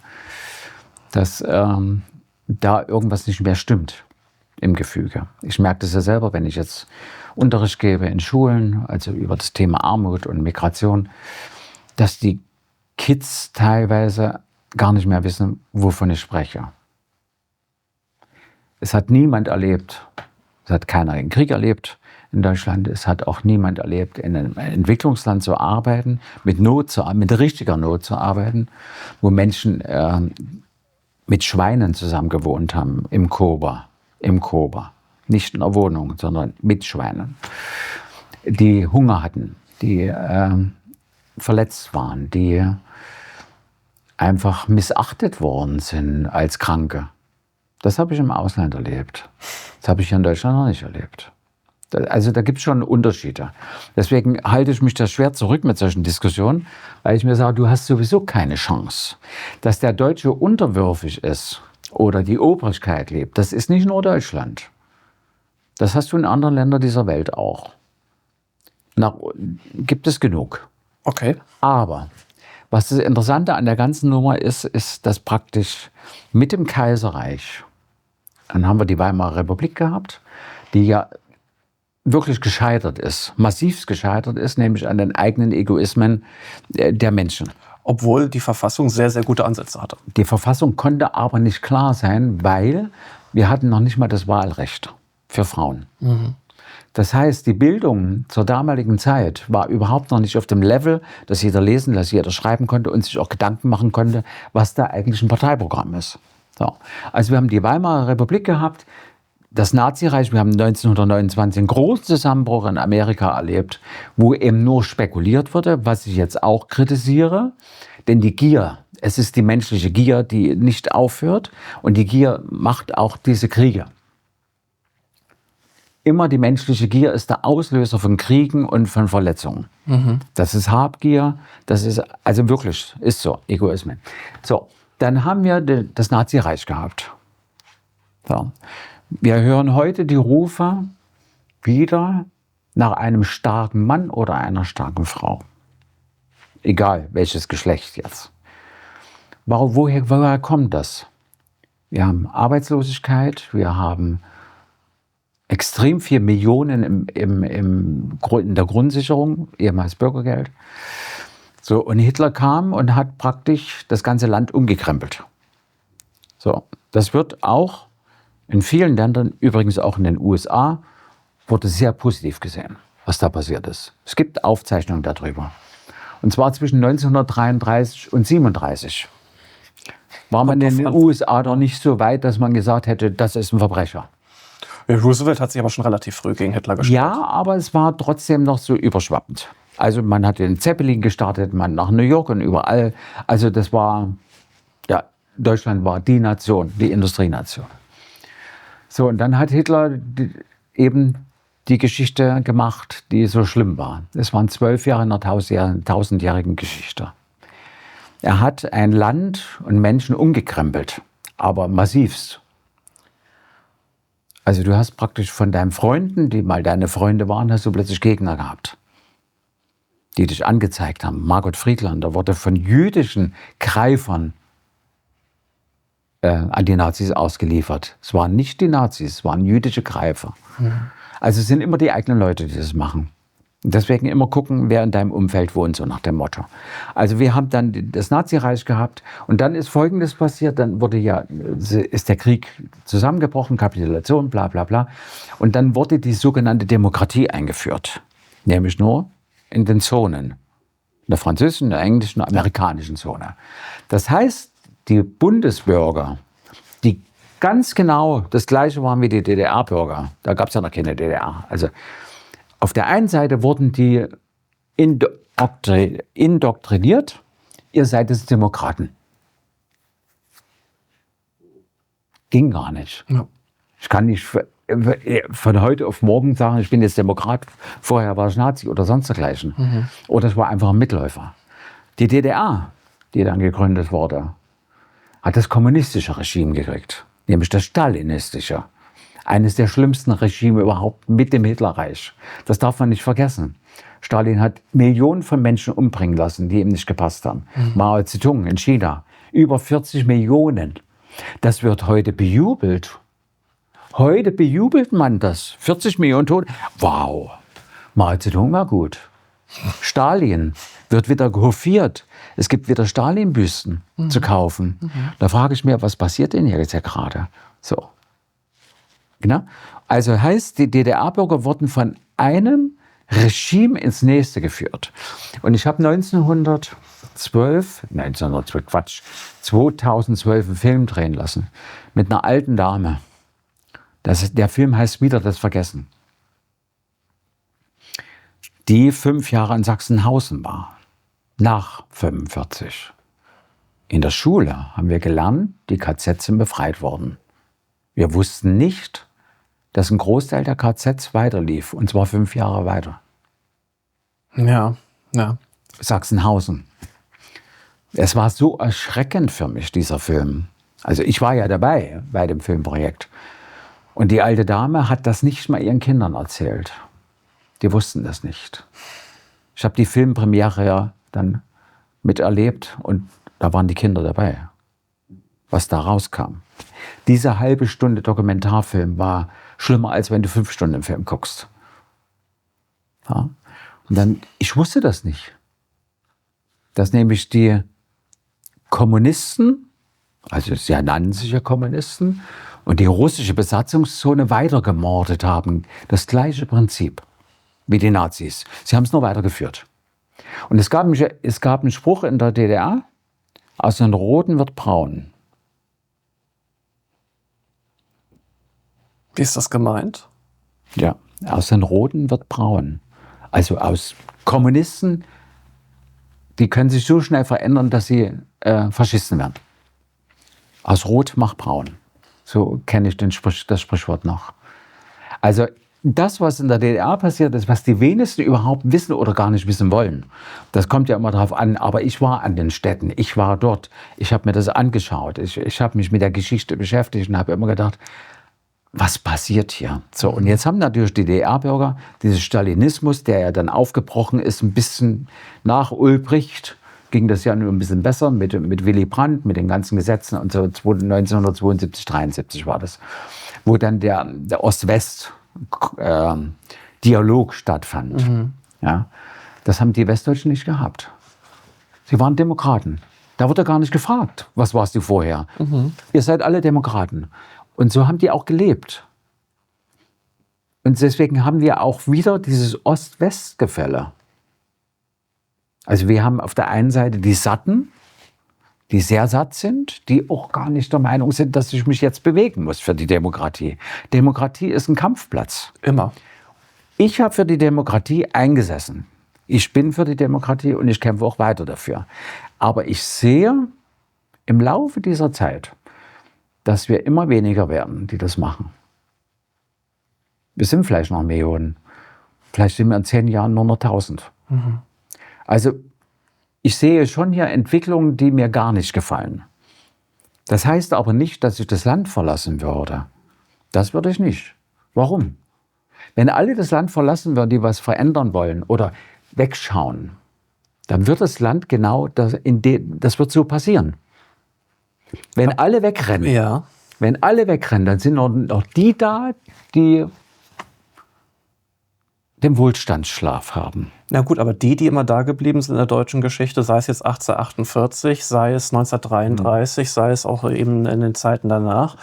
dass da irgendwas nicht mehr stimmt im Gefüge. Ich merke das ja selber, wenn ich jetzt Unterricht gebe in Schulen, also über das Thema Armut und Migration, dass die Kids teilweise gar nicht mehr wissen, wovon ich spreche. Es hat niemand erlebt, es hat keiner den Krieg erlebt in Deutschland, es hat auch niemand erlebt, in einem Entwicklungsland zu arbeiten, mit richtiger Not zu arbeiten, wo Menschen mit Schweinen zusammen gewohnt haben, im Kober. Nicht in der Wohnung, sondern mit Schweinen. Die Hunger hatten, die verletzt waren, die einfach missachtet worden sind als Kranke. Das habe ich im Ausland erlebt. Das habe ich hier in Deutschland noch nicht erlebt. Also da gibt es schon Unterschiede. Deswegen halte ich mich da schwer zurück mit solchen Diskussionen, weil ich mir sage, du hast sowieso keine Chance. Dass der Deutsche unterwürfig ist oder die Obrigkeit lebt, das ist nicht nur Deutschland. Das hast du in anderen Ländern dieser Welt auch. Gibt es genug. Okay. Aber was das Interessante an der ganzen Nummer ist, dass praktisch mit dem Kaiserreich, dann haben wir die Weimarer Republik gehabt, die ja wirklich gescheitert ist, massiv gescheitert ist, nämlich an den eigenen Egoismen der Menschen. Obwohl die Verfassung sehr, sehr gute Ansätze hatte. Die Verfassung konnte aber nicht klar sein, weil wir hatten noch nicht mal das Wahlrecht für Frauen. Das heißt, die Bildung zur damaligen Zeit war überhaupt noch nicht auf dem Level, dass jeder lesen, dass jeder schreiben konnte und sich auch Gedanken machen konnte, was da eigentlich ein Parteiprogramm ist. So. Also wir haben die Weimarer Republik gehabt, das Nazireich, wir haben 1929 einen großen Zusammenbruch in Amerika erlebt, wo eben nur spekuliert wurde, was ich jetzt auch kritisiere. Denn die Gier, es ist die menschliche Gier, die nicht aufhört. Und die Gier macht auch diese Kriege. immer die menschliche Gier ist der Auslöser von Kriegen und von Verletzungen. Das ist Habgier, das ist, also wirklich, ist so, Egoismen. So, dann haben wir das Nazireich gehabt. So. Wir hören heute die Rufe wieder nach einem starken Mann oder einer starken Frau. Egal, welches Geschlecht jetzt. Woher kommt das? Wir haben Arbeitslosigkeit, wir haben extrem viel Millionen in der Grundsicherung, ehemals Bürgergeld. So, und Hitler kam und hat praktisch das ganze Land umgekrempelt. So, das wird auch in vielen Ländern, übrigens auch in den USA, wurde sehr positiv gesehen, was da passiert ist. Es gibt Aufzeichnungen darüber. Und zwar zwischen 1933 und 1937 war man in den USA doch nicht so weit, dass man gesagt hätte, das ist ein Verbrecher. Roosevelt hat sich aber schon relativ früh gegen Hitler gestellt. Ja, aber es war trotzdem noch so überschwappend. Also man hat den Zeppelin gestartet, man nach New York und überall. Also das war, ja, Deutschland war die Nation, die Industrienation. So, und dann hat Hitler eben die Geschichte gemacht, die so schlimm war. Es waren 12 Jahre in einer 1000-jährigen Geschichte. Er hat ein Land und Menschen umgekrempelt, aber massivst. Also du hast praktisch von deinen Freunden, die mal deine Freunde waren, hast du plötzlich Gegner gehabt, die dich angezeigt haben. Margot Friedlander wurde von jüdischen Greifern an die Nazis ausgeliefert. Es waren nicht die Nazis, es waren jüdische Greifer. Also es sind immer die eigenen Leute, die das machen. Und deswegen immer gucken, wer in deinem Umfeld wohnt, so nach dem Motto. Also wir haben dann das Nazireich gehabt und dann ist Folgendes passiert, dann ist der Krieg zusammengebrochen, Kapitulation, bla bla bla. Und dann wurde die sogenannte Demokratie eingeführt, nämlich nur in den Zonen, in der französischen, der englischen, der amerikanischen Zone. Das heißt, die Bundesbürger, die ganz genau das Gleiche waren wie die DDR-Bürger, da gab es ja noch keine DDR, also auf der einen Seite wurden die indoktriniert, ihr seid es Demokraten. Ging gar nicht. Ja. Ich kann nicht von heute auf morgen sagen, ich bin jetzt Demokrat, vorher war ich Nazi oder sonst dergleichen. Oder es war einfach ein Mitläufer. Die DDR, die dann gegründet wurde, hat das kommunistische Regime gekriegt, nämlich das stalinistische. Eines der schlimmsten Regime überhaupt mit dem Hitlerreich. Das darf man nicht vergessen. Stalin hat Millionen von Menschen umbringen lassen, die ihm nicht gepasst haben. Mao Zedong in China, über 40 Millionen. Das wird heute bejubelt. Heute bejubelt man das. 40 Millionen Tote. Wow, Mao Zedong war gut. Stalin wird wieder hofiert. Es gibt wieder Stalin-Büsten zu kaufen. Da frage ich mich, was passiert denn hier jetzt gerade? So. Genau. Also heißt, die DDR-Bürger wurden von einem Regime ins nächste geführt. Und ich habe 2012 einen Film drehen lassen mit einer alten Dame. Der Film heißt Wieder das Vergessen. Die 5 Jahre in Sachsenhausen war, nach 1945. In der Schule haben wir gelernt, die KZs sind befreit worden. Wir wussten nicht, dass ein Großteil der KZs weiterlief, und zwar 5 Jahre weiter. Ja, ja. Sachsenhausen. Es war so erschreckend für mich, dieser Film. Also ich war ja dabei bei dem Filmprojekt. Und die alte Dame hat das nicht mal ihren Kindern erzählt. Die wussten das nicht. Ich habe die Filmpremiere ja dann miterlebt und da waren die Kinder dabei, was da rauskam. Diese halbe Stunde Dokumentarfilm war schlimmer, als wenn du 5 Stunden im Film guckst. Ja? Und dann, ich wusste das nicht. Dass nämlich die Kommunisten, also sie nannten sich ja Kommunisten, und die russische Besatzungszone weitergemordet haben. Das gleiche Prinzip wie die Nazis. Sie haben es nur weitergeführt. Und es gab einen Spruch in der DDR, aus den Roten wird braun. Wie ist das gemeint? Ja, aus den Roten wird braun. Also aus Kommunisten, die können sich so schnell verändern, dass sie Faschisten werden. Aus Rot macht braun. So kenne ich das Sprichwort noch. Also das, was in der DDR passiert ist, was die wenigsten überhaupt wissen oder gar nicht wissen wollen, das kommt ja immer darauf an, aber ich war an den Städten, ich war dort, ich habe mir das angeschaut, ich habe mich mit der Geschichte beschäftigt und habe immer gedacht, was passiert hier? So, und jetzt haben natürlich die DDR-Bürger diesen Stalinismus, der ja dann aufgebrochen ist, ein bisschen nach Ulbricht, ging das ja nur ein bisschen besser mit Willy Brandt, mit den ganzen Gesetzen und so, 1972, 73 war das, wo dann der Ost-West Dialog stattfand. Ja, das haben die Westdeutschen nicht gehabt. Sie waren Demokraten. Da wurde gar nicht gefragt, was warst du vorher? Ihr seid alle Demokraten. Und so haben die auch gelebt. Und deswegen haben wir auch wieder dieses Ost-West-Gefälle. Also wir haben auf der einen Seite die Satten, die sehr satt sind, die auch gar nicht der Meinung sind, dass ich mich jetzt bewegen muss für die Demokratie. Demokratie ist ein Kampfplatz. Immer. Ich habe für die Demokratie eingesessen. Ich bin für die Demokratie und ich kämpfe auch weiter dafür. Aber ich sehe im Laufe dieser Zeit, dass wir immer weniger werden, die das machen. Wir sind vielleicht noch Millionen. Vielleicht sind wir in 10 Jahren nur noch 1000. Also ich sehe schon hier Entwicklungen, die mir gar nicht gefallen. Das heißt aber nicht, dass ich das Land verlassen würde. Das würde ich nicht. Warum? Wenn alle das Land verlassen würden, die was verändern wollen oder wegschauen, dann wird das Land genau, das wird so passieren. Wenn alle wegrennen, dann sind noch die da, die den Wohlstandsschlaf haben. Na gut, aber die immer da geblieben sind in der deutschen Geschichte, sei es jetzt 1848, sei es 1933, sei es auch eben in den Zeiten danach,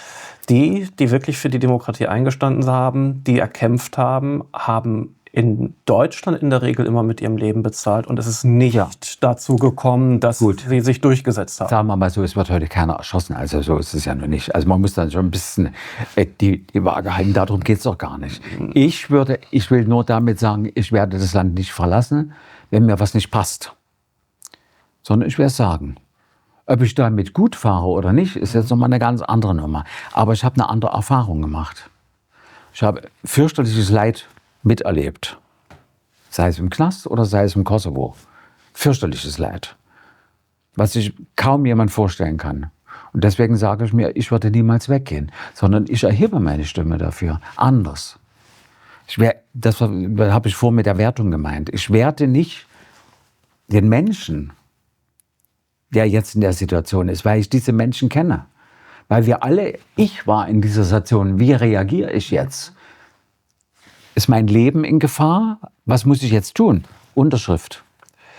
die wirklich für die Demokratie eingestanden haben, die erkämpft haben, haben in Deutschland in der Regel immer mit ihrem Leben bezahlt. Und es ist nicht dazu gekommen, dass sie sich durchgesetzt haben. Sagen wir mal so, es wird heute keiner erschossen. Also so ist es ja noch nicht. Also man muss dann schon ein bisschen die Waage halten. Darum geht es doch gar nicht. Ich will nur damit sagen, ich werde das Land nicht verlassen, wenn mir was nicht passt. Sondern ich werde es sagen. Ob ich damit gut fahre oder nicht, ist jetzt nochmal eine ganz andere Nummer. Aber ich habe eine andere Erfahrung gemacht. Ich habe fürchterliches Leid miterlebt. Sei es im Knast oder sei es im Kosovo. Fürchterliches Leid. Was sich kaum jemand vorstellen kann. Und deswegen sage ich mir, ich würde niemals weggehen. Sondern ich erhebe meine Stimme dafür. Anders. Das habe ich vorhin mit der Wertung gemeint. Ich werte nicht den Menschen, der jetzt in der Situation ist, weil ich diese Menschen kenne. Weil ich war in dieser Situation. Wie reagiere ich jetzt? Ist mein Leben in Gefahr? Was muss ich jetzt tun? Unterschrift.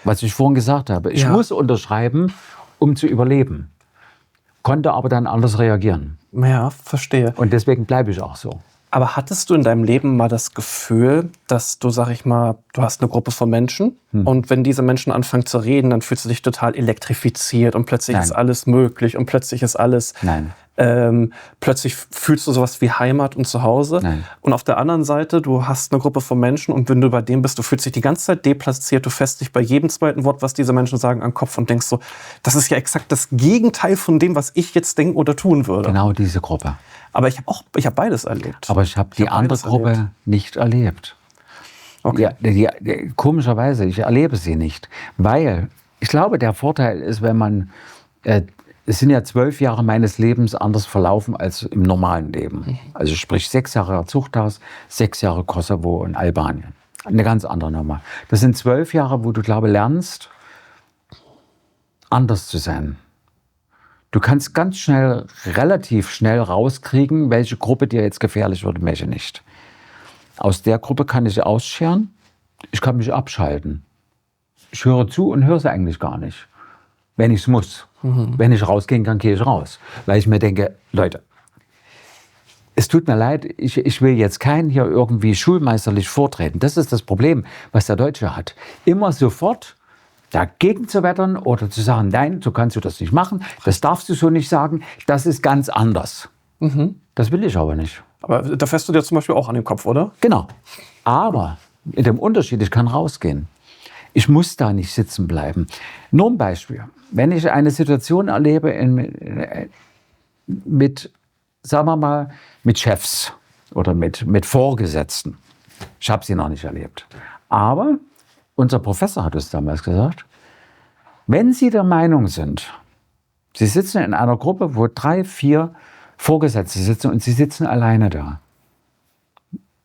Was ich vorhin gesagt habe. Ich muss unterschreiben, um zu überleben. Konnte aber dann anders reagieren. Ja, verstehe. Und deswegen bleibe ich auch so. Aber hattest du in deinem Leben mal das Gefühl, dass du, sag ich mal, du hast eine Gruppe von Menschen und wenn diese Menschen anfangen zu reden, dann fühlst du dich total elektrifiziert und plötzlich ist alles möglich und plötzlich ist alles... plötzlich fühlst du sowas wie Heimat und Zuhause. Nein. Und auf der anderen Seite, du hast eine Gruppe von Menschen und wenn du bei denen bist, du fühlst dich die ganze Zeit deplatziert, du fässt dich bei jedem zweiten Wort, was diese Menschen sagen, an den Kopf und denkst so, das ist ja exakt das Gegenteil von dem, was ich jetzt denken oder tun würde. Genau diese Gruppe. Aber ich habe beides erlebt. Aber ich habe die andere Gruppe nicht erlebt. Okay. Komischerweise, ich erlebe sie nicht. Weil ich glaube, der Vorteil ist, wenn man... Es sind ja 12 Jahre meines Lebens anders verlaufen als im normalen Leben. Also sprich 6 Jahre Zuchthaus, 6 Jahre Kosovo und Albanien. Eine ganz andere Nummer. Das sind 12 Jahre, wo du, glaube ich, lernst, anders zu sein. Du kannst relativ schnell rauskriegen, welche Gruppe dir jetzt gefährlich wird und welche nicht. Aus der Gruppe kann ich ausscheren, ich kann mich abschalten. Ich höre zu und höre sie eigentlich gar nicht. Wenn ich es muss. Wenn ich rausgehen kann, gehe ich raus. Weil ich mir denke, Leute, es tut mir leid, ich will jetzt keinen hier irgendwie schulmeisterlich vortreten. Das ist das Problem, was der Deutsche hat. Immer sofort dagegen zu wettern oder zu sagen, nein, so kannst du das nicht machen, das darfst du so nicht sagen, das ist ganz anders. Das will ich aber nicht. Aber da fährst du dir zum Beispiel auch an den Kopf, oder? Genau. Aber mit dem Unterschied, ich kann rausgehen. Ich muss da nicht sitzen bleiben. Nur ein Beispiel. Wenn ich eine Situation erlebe sagen wir mal, mit Chefs oder mit Vorgesetzten, Ich habe sie noch nicht erlebt. Aber unser Professor hat es damals gesagt, wenn Sie der Meinung sind, Sie sitzen in einer Gruppe, wo 3, 4 Vorgesetzte sitzen und Sie sitzen alleine da,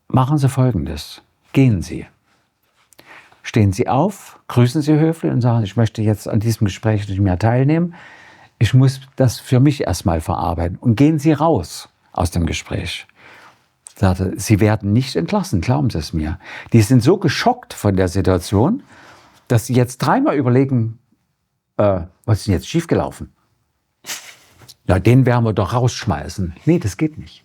machen Sie Folgendes. Gehen Sie. Stehen Sie auf, grüßen Sie höflich und sagen, ich möchte jetzt an diesem Gespräch nicht mehr teilnehmen. Ich muss das für mich erstmal verarbeiten. Und gehen Sie raus aus dem Gespräch. Ich sagte, Sie werden nicht entlassen, glauben Sie es mir. Die sind so geschockt von der Situation, dass sie jetzt 3-mal überlegen, was ist denn jetzt schiefgelaufen? Ja, den werden wir doch rausschmeißen. Nee, das geht nicht.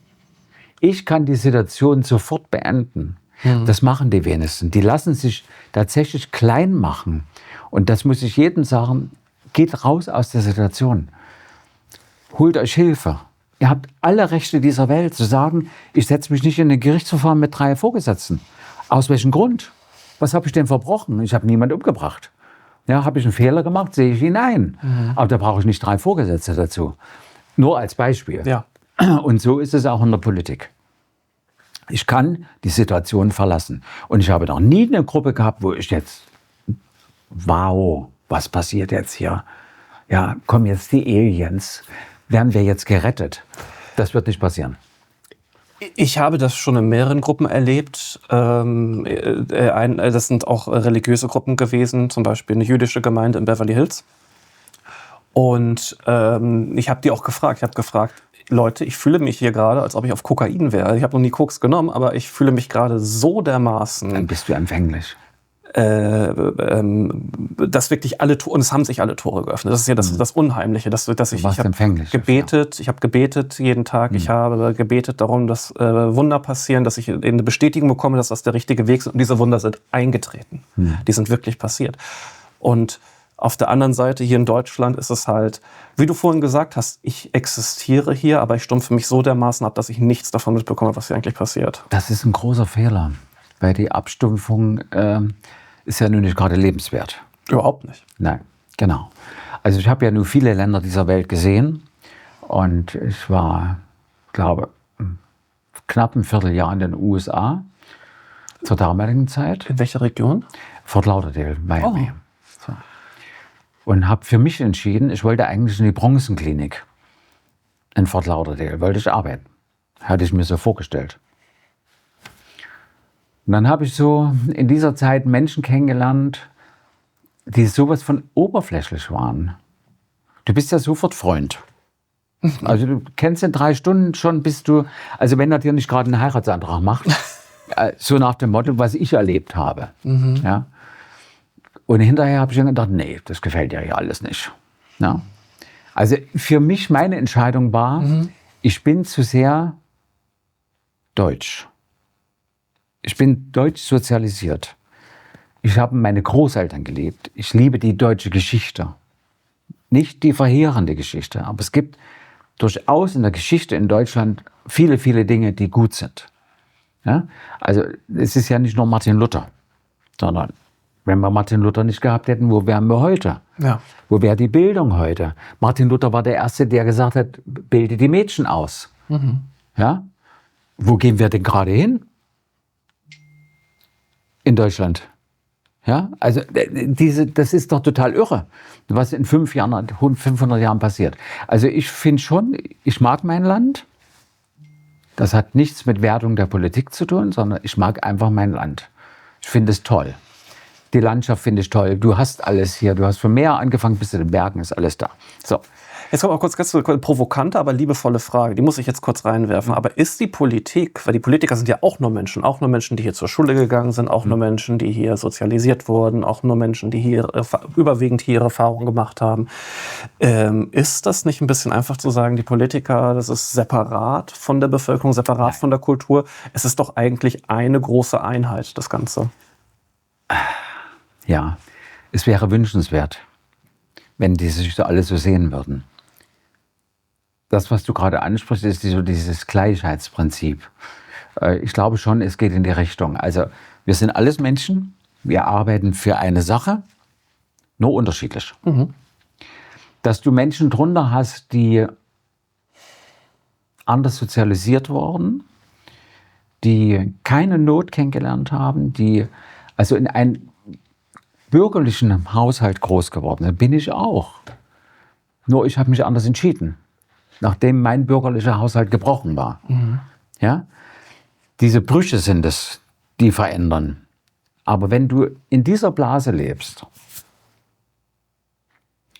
Ich kann die Situation sofort beenden. Das machen die wenigsten. Die lassen sich tatsächlich klein machen. Und das muss ich jedem sagen, geht raus aus der Situation. Holt euch Hilfe. Ihr habt alle Rechte dieser Welt zu sagen, ich setze mich nicht in ein Gerichtsverfahren mit 3 Vorgesetzten. Aus welchem Grund? Was habe ich denn verbrochen? Ich habe niemanden umgebracht. Ja, habe ich einen Fehler gemacht, sehe ich ihn ein. Aber da brauche ich nicht 3 Vorgesetzte dazu. Nur als Beispiel. Ja. Und so ist es auch in der Politik. Ich kann die Situation verlassen. Und ich habe noch nie eine Gruppe gehabt, wo ich jetzt, wow, was passiert jetzt hier? Ja, kommen jetzt die Aliens? Werden wir jetzt gerettet? Das wird nicht passieren. Ich habe das schon in mehreren Gruppen erlebt. Das sind auch religiöse Gruppen gewesen, zum Beispiel eine jüdische Gemeinde in Beverly Hills. Und ich habe die auch gefragt. Ich habe gefragt, Leute, ich fühle mich hier gerade, als ob ich auf Kokain wäre. Ich habe noch nie Koks genommen, aber ich fühle mich gerade so dermaßen. Dann bist du empfänglich. Dass wirklich alle Tore, und es haben sich alle Tore geöffnet. Das ist ja das Unheimliche, dass ich habe gebetet, ich habe gebetet jeden Tag, ich habe gebetet darum, dass Wunder passieren, dass ich eine Bestätigung bekomme, dass das der richtige Weg ist, und diese Wunder sind eingetreten. Die sind wirklich passiert. Und auf der anderen Seite hier in Deutschland ist es halt, wie du vorhin gesagt hast, ich existiere hier, aber ich stumpfe mich so dermaßen ab, dass ich nichts davon mitbekomme, was hier eigentlich passiert. Das ist ein großer Fehler, weil die Abstumpfung ist ja nun nicht gerade lebenswert. Überhaupt nicht. Nein, genau. Also ich habe ja nun viele Länder dieser Welt gesehen und ich war, glaube knapp ein Vierteljahr in den USA zur damaligen Zeit. In welcher Region? Fort Lauderdale, Miami. So. Und habe für mich entschieden, ich wollte eigentlich in die Bronzenklinik in Fort Lauderdale, wollte ich arbeiten. Hatte ich mir so vorgestellt. Und dann habe ich so in dieser Zeit Menschen kennengelernt, die sowas von oberflächlich waren. Du bist ja sofort Freund. Also du kennst in 3 Stunden schon, bist du, also wenn er dir nicht gerade einen Heiratsantrag macht, so nach dem Motto, was ich erlebt habe. Ja. Und hinterher habe ich dann gedacht, nee, das gefällt dir ja alles nicht. Ja. Also für mich, meine Entscheidung war, ich bin zu sehr deutsch. Ich bin deutsch sozialisiert. Ich habe meine Großeltern geliebt. Ich liebe die deutsche Geschichte. Nicht die verheerende Geschichte, aber es gibt durchaus in der Geschichte in Deutschland viele, viele Dinge, die gut sind. Ja? Also es ist ja nicht nur Martin Luther, sondern wenn wir Martin Luther nicht gehabt hätten, wo wären wir heute? Ja. Wo wäre die Bildung heute? Martin Luther war der Erste, der gesagt hat, bilde die Mädchen aus. Ja? Wo gehen wir denn gerade hin? In Deutschland. Ja? Also das ist doch total irre, was in 500 Jahren passiert. Also ich finde schon, ich mag mein Land. Das hat nichts mit Wertung der Politik zu tun, sondern ich mag einfach mein Land. Ich finde es toll. Die Landschaft finde ich toll. Du hast alles hier. Du hast vom Meer angefangen bis zu den Bergen, ist alles da. So. Jetzt kommt auch kurz eine provokante, aber liebevolle Frage. Die muss ich jetzt kurz reinwerfen. Aber ist die Politik, weil die Politiker sind ja auch nur Menschen, die hier zur Schule gegangen sind, auch nur Menschen, die hier sozialisiert wurden, auch nur Menschen, die hier überwiegend hier ihre Erfahrungen gemacht haben. Ist das nicht ein bisschen einfach zu sagen, die Politiker, das ist separat von der Bevölkerung, separat von der Kultur? Es ist doch eigentlich eine große Einheit, das Ganze. Ja, es wäre wünschenswert, wenn die sich so alle so sehen würden. Das, was du gerade ansprichst, ist so dieses Gleichheitsprinzip. Ich glaube schon, es geht in die Richtung. Also wir sind alles Menschen, wir arbeiten für eine Sache, nur unterschiedlich. Dass du Menschen drunter hast, die anders sozialisiert wurden, die keine Not kennengelernt haben, die also in einem bürgerlichen Haushalt groß geworden sind. Bin ich auch. Nur ich habe mich anders entschieden, nachdem mein bürgerlicher Haushalt gebrochen war. Ja? Diese Brüche sind es, die verändern. Aber wenn du in dieser Blase lebst,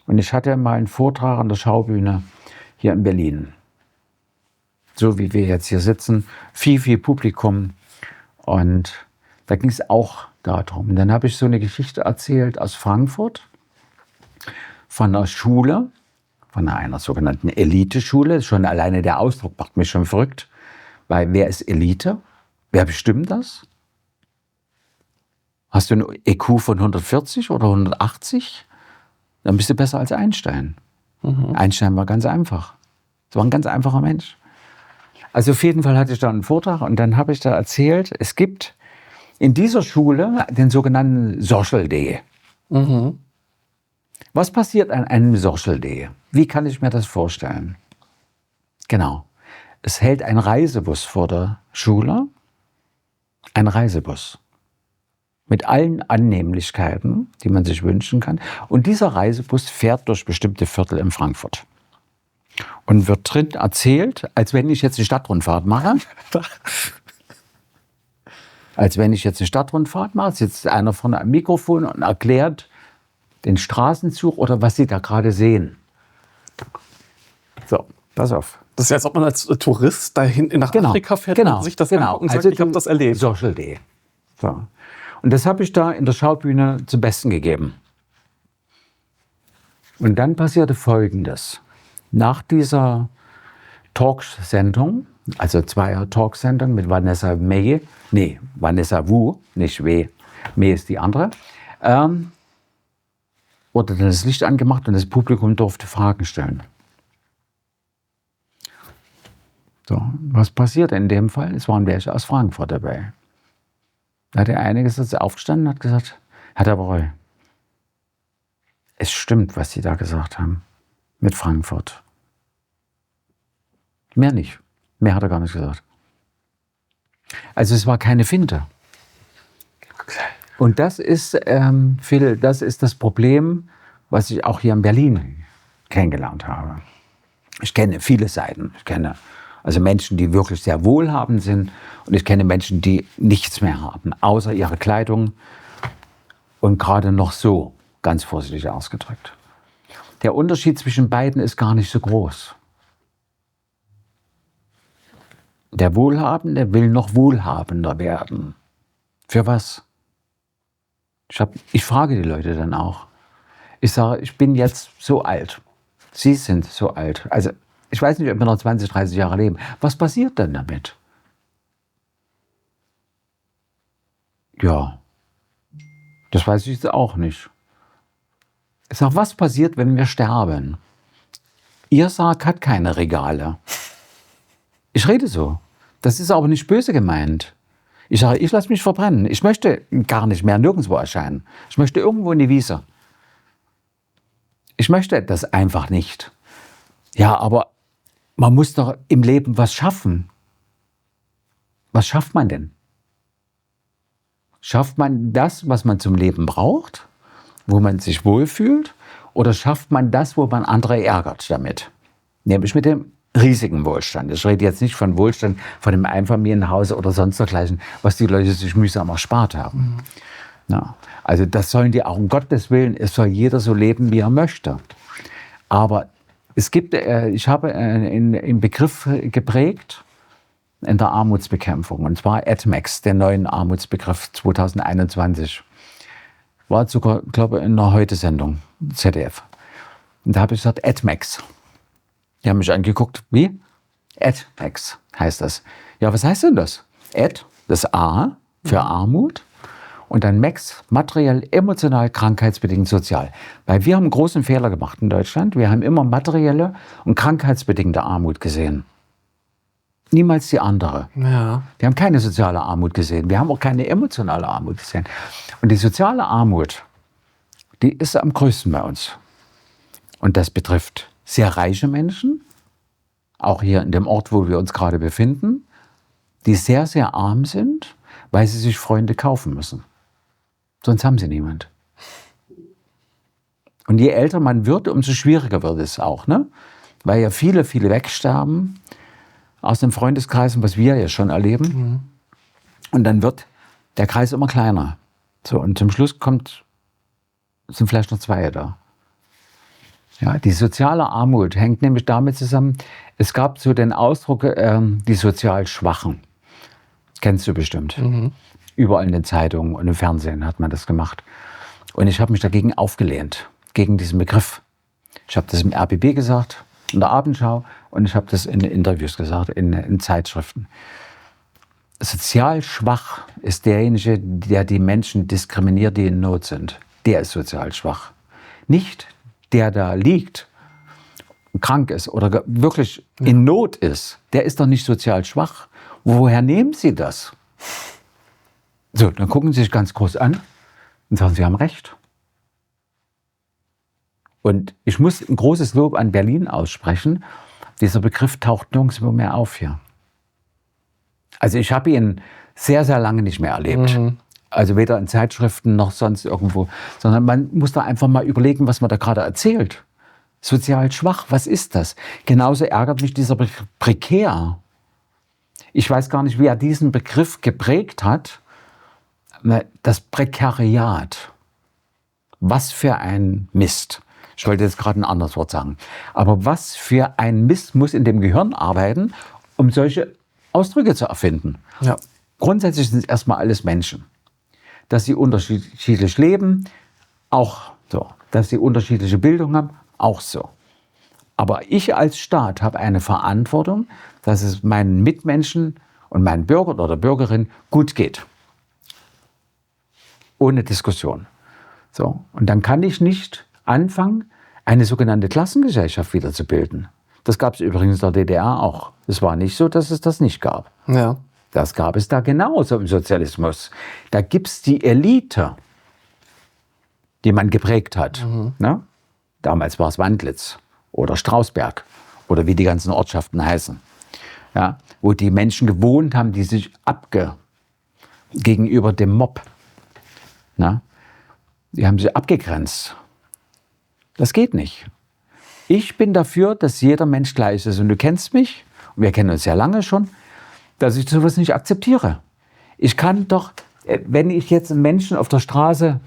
und ich hatte mal einen Vortrag an der Schaubühne hier in Berlin, so wie wir jetzt hier sitzen, viel Publikum, und da ging es auch darum. Und dann habe ich so eine Geschichte erzählt aus Frankfurt von einer Schule, von einer sogenannten Eliteschule. Schon alleine der Ausdruck macht mich schon verrückt, weil wer ist Elite? Wer bestimmt das? Hast du ein EQ von 140 oder 180? Dann bist du besser als Einstein. Einstein war ganz einfach. Das war ein ganz einfacher Mensch. Also auf jeden Fall hatte ich da einen Vortrag und dann habe ich da erzählt, es gibt in dieser Schule den sogenannten Social Day. Was passiert an einem Social Day? Wie kann ich mir das vorstellen? Genau. Es hält ein Reisebus vor der Schule. Ein Reisebus. Mit allen Annehmlichkeiten, die man sich wünschen kann. Und dieser Reisebus fährt durch bestimmte Viertel in Frankfurt. Und wird drin erzählt, als wenn ich jetzt eine Stadtrundfahrt mache. Als wenn ich jetzt eine Stadtrundfahrt mache, sitzt einer vorne am Mikrofon und erklärt den Straßenzug oder was Sie da gerade sehen. So, pass auf. Das ist ja, als ob man als Tourist dahin nach Afrika fährt und sich das anguckt und sagt, ich habe das erlebt. Social Day. So. Und das habe ich da in der Schaubühne zum Besten gegeben. Und dann passierte Folgendes. Nach dieser Talksendung, also zweier Talksendung mit Vanessa Wu, nicht W, May ist die andere, wurde dann das Licht angemacht und das Publikum durfte Fragen stellen. So, was passierte in dem Fall? Es waren welche aus Frankfurt dabei. Da hat der eine aufgestanden und hat gesagt, Herr Dabreu, es stimmt, was Sie da gesagt haben mit Frankfurt. Mehr nicht. Mehr hat er gar nicht gesagt. Also es war keine Finte. Okay. Und das ist, Phil, das ist das Problem, was ich auch hier in Berlin kennengelernt habe. Ich kenne viele Seiten. Ich kenne also Menschen, die wirklich sehr wohlhabend sind, und ich kenne Menschen, die nichts mehr haben, außer ihre Kleidung und gerade noch so, ganz vorsichtig ausgedrückt. Der Unterschied zwischen beiden ist gar nicht so groß. Der Wohlhabende will noch wohlhabender werden. Für was? Ich frage die Leute dann auch. Ich sage, ich bin jetzt so alt. Sie sind so alt. Also ich weiß nicht, ob wir noch 20, 30 Jahre leben. Was passiert denn damit? Ja, das weiß ich jetzt auch nicht. Ich sage, was passiert, wenn wir sterben? Ihr Sarg hat keine Regale. Ich rede so. Das ist aber nicht böse gemeint. Ich sage, ich lasse mich verbrennen. Ich möchte gar nicht mehr nirgendwo erscheinen. Ich möchte irgendwo in die Wiese. Ich möchte das einfach nicht. Ja, aber man muss doch im Leben was schaffen. Was schafft man denn? Schafft man das, was man zum Leben braucht, wo man sich wohlfühlt? Oder schafft man das, wo man andere ärgert damit? Nämlich mit dem riesigen Wohlstand. Ich rede jetzt nicht von Wohlstand, von einem Einfamilienhaus oder sonst dergleichen, was die Leute sich mühsam erspart haben. Ja, also das sollen die auch, um Gottes Willen, es soll jeder so leben, wie er möchte. Aber es gibt, ich habe einen Begriff geprägt in der Armutsbekämpfung, und zwar AdMax, den neuen Armutsbegriff 2021. War sogar, glaube ich, in einer Heute-Sendung, ZDF. Und da habe ich gesagt, AdMax. Die haben mich angeguckt, wie? AdMax heißt das. Ja, was heißt denn das? Ad, das A für Armut, und dann Max, materiell, emotional, krankheitsbedingt, sozial. Weil wir haben einen großen Fehler gemacht in Deutschland. Wir haben immer materielle und krankheitsbedingte Armut gesehen. Niemals die andere. Ja. Wir haben keine soziale Armut gesehen. Wir haben auch keine emotionale Armut gesehen. Und die soziale Armut, die ist am größten bei uns. Und das betrifft sehr reiche Menschen, auch hier in dem Ort, wo wir uns gerade befinden. die sehr, sehr arm sind, weil sie sich Freunde kaufen müssen. Sonst haben sie niemand. Und je älter man wird, umso schwieriger wird es auch, ne? Weil ja viele, viele wegsterben aus den Freundeskreisen, was wir ja schon erleben. Und dann wird der Kreis immer kleiner. So, und zum Schluss sind vielleicht noch 2 da. Ja, die soziale Armut hängt nämlich damit zusammen, es gab so den Ausdruck, die sozial Schwachen. Kennst du bestimmt. Überall in den Zeitungen und im Fernsehen hat man das gemacht. Und ich habe mich dagegen aufgelehnt, gegen diesen Begriff. Ich habe das im RBB gesagt, in der Abendschau, und ich habe das in Interviews gesagt, in Zeitschriften. Sozial schwach ist derjenige, der die Menschen diskriminiert, die in Not sind. Der ist sozial schwach. Nicht der da liegt, krank ist oder wirklich in Not ist. Der ist doch nicht sozial schwach. Woher nehmen Sie das? So, dann gucken Sie sich ganz groß an und sagen, Sie haben recht. Und ich muss ein großes Lob an Berlin aussprechen. Dieser Begriff taucht nirgendwo mehr auf hier. Also ich habe ihn sehr, sehr lange nicht mehr erlebt. Also weder in Zeitschriften noch sonst irgendwo. Sondern man muss da einfach mal überlegen, was man da gerade erzählt. Sozial schwach, was ist das? Genauso ärgert mich dieser Begriff prekär. Ich weiß gar nicht, wer diesen Begriff geprägt hat. Das Prekariat. Was für ein Mist. Ich wollte jetzt gerade ein anderes Wort sagen. Aber was für ein Mist muss in dem Gehirn arbeiten, um solche Ausdrücke zu erfinden? Ja. Grundsätzlich sind es erstmal alles Menschen. Dass sie unterschiedlich leben, auch so. Dass sie unterschiedliche Bildung haben, auch so. Aber ich als Staat habe eine Verantwortung, dass es meinen Mitmenschen und meinen Bürgern oder Bürgerinnen gut geht. Ohne Diskussion. So. Und dann kann ich nicht anfangen, eine sogenannte Klassengesellschaft wieder zu bilden. Das gab es übrigens in der DDR auch. Es war nicht so, dass es das nicht gab. Ja. Das gab es da genauso im Sozialismus. Da gibt es die Elite, die man geprägt hat. Ne? Damals war es Wandlitz oder Strausberg oder wie die ganzen Ortschaften heißen. Ja? Wo die Menschen gewohnt haben, die sich gegenüber dem Mob. Ne? Die haben sich abgegrenzt. Das geht nicht. Ich bin dafür, dass jeder Mensch gleich ist. Und du kennst mich, und wir kennen uns ja lange schon, dass ich sowas nicht akzeptiere. Ich kann doch, wenn ich jetzt einen Menschen auf der Straße,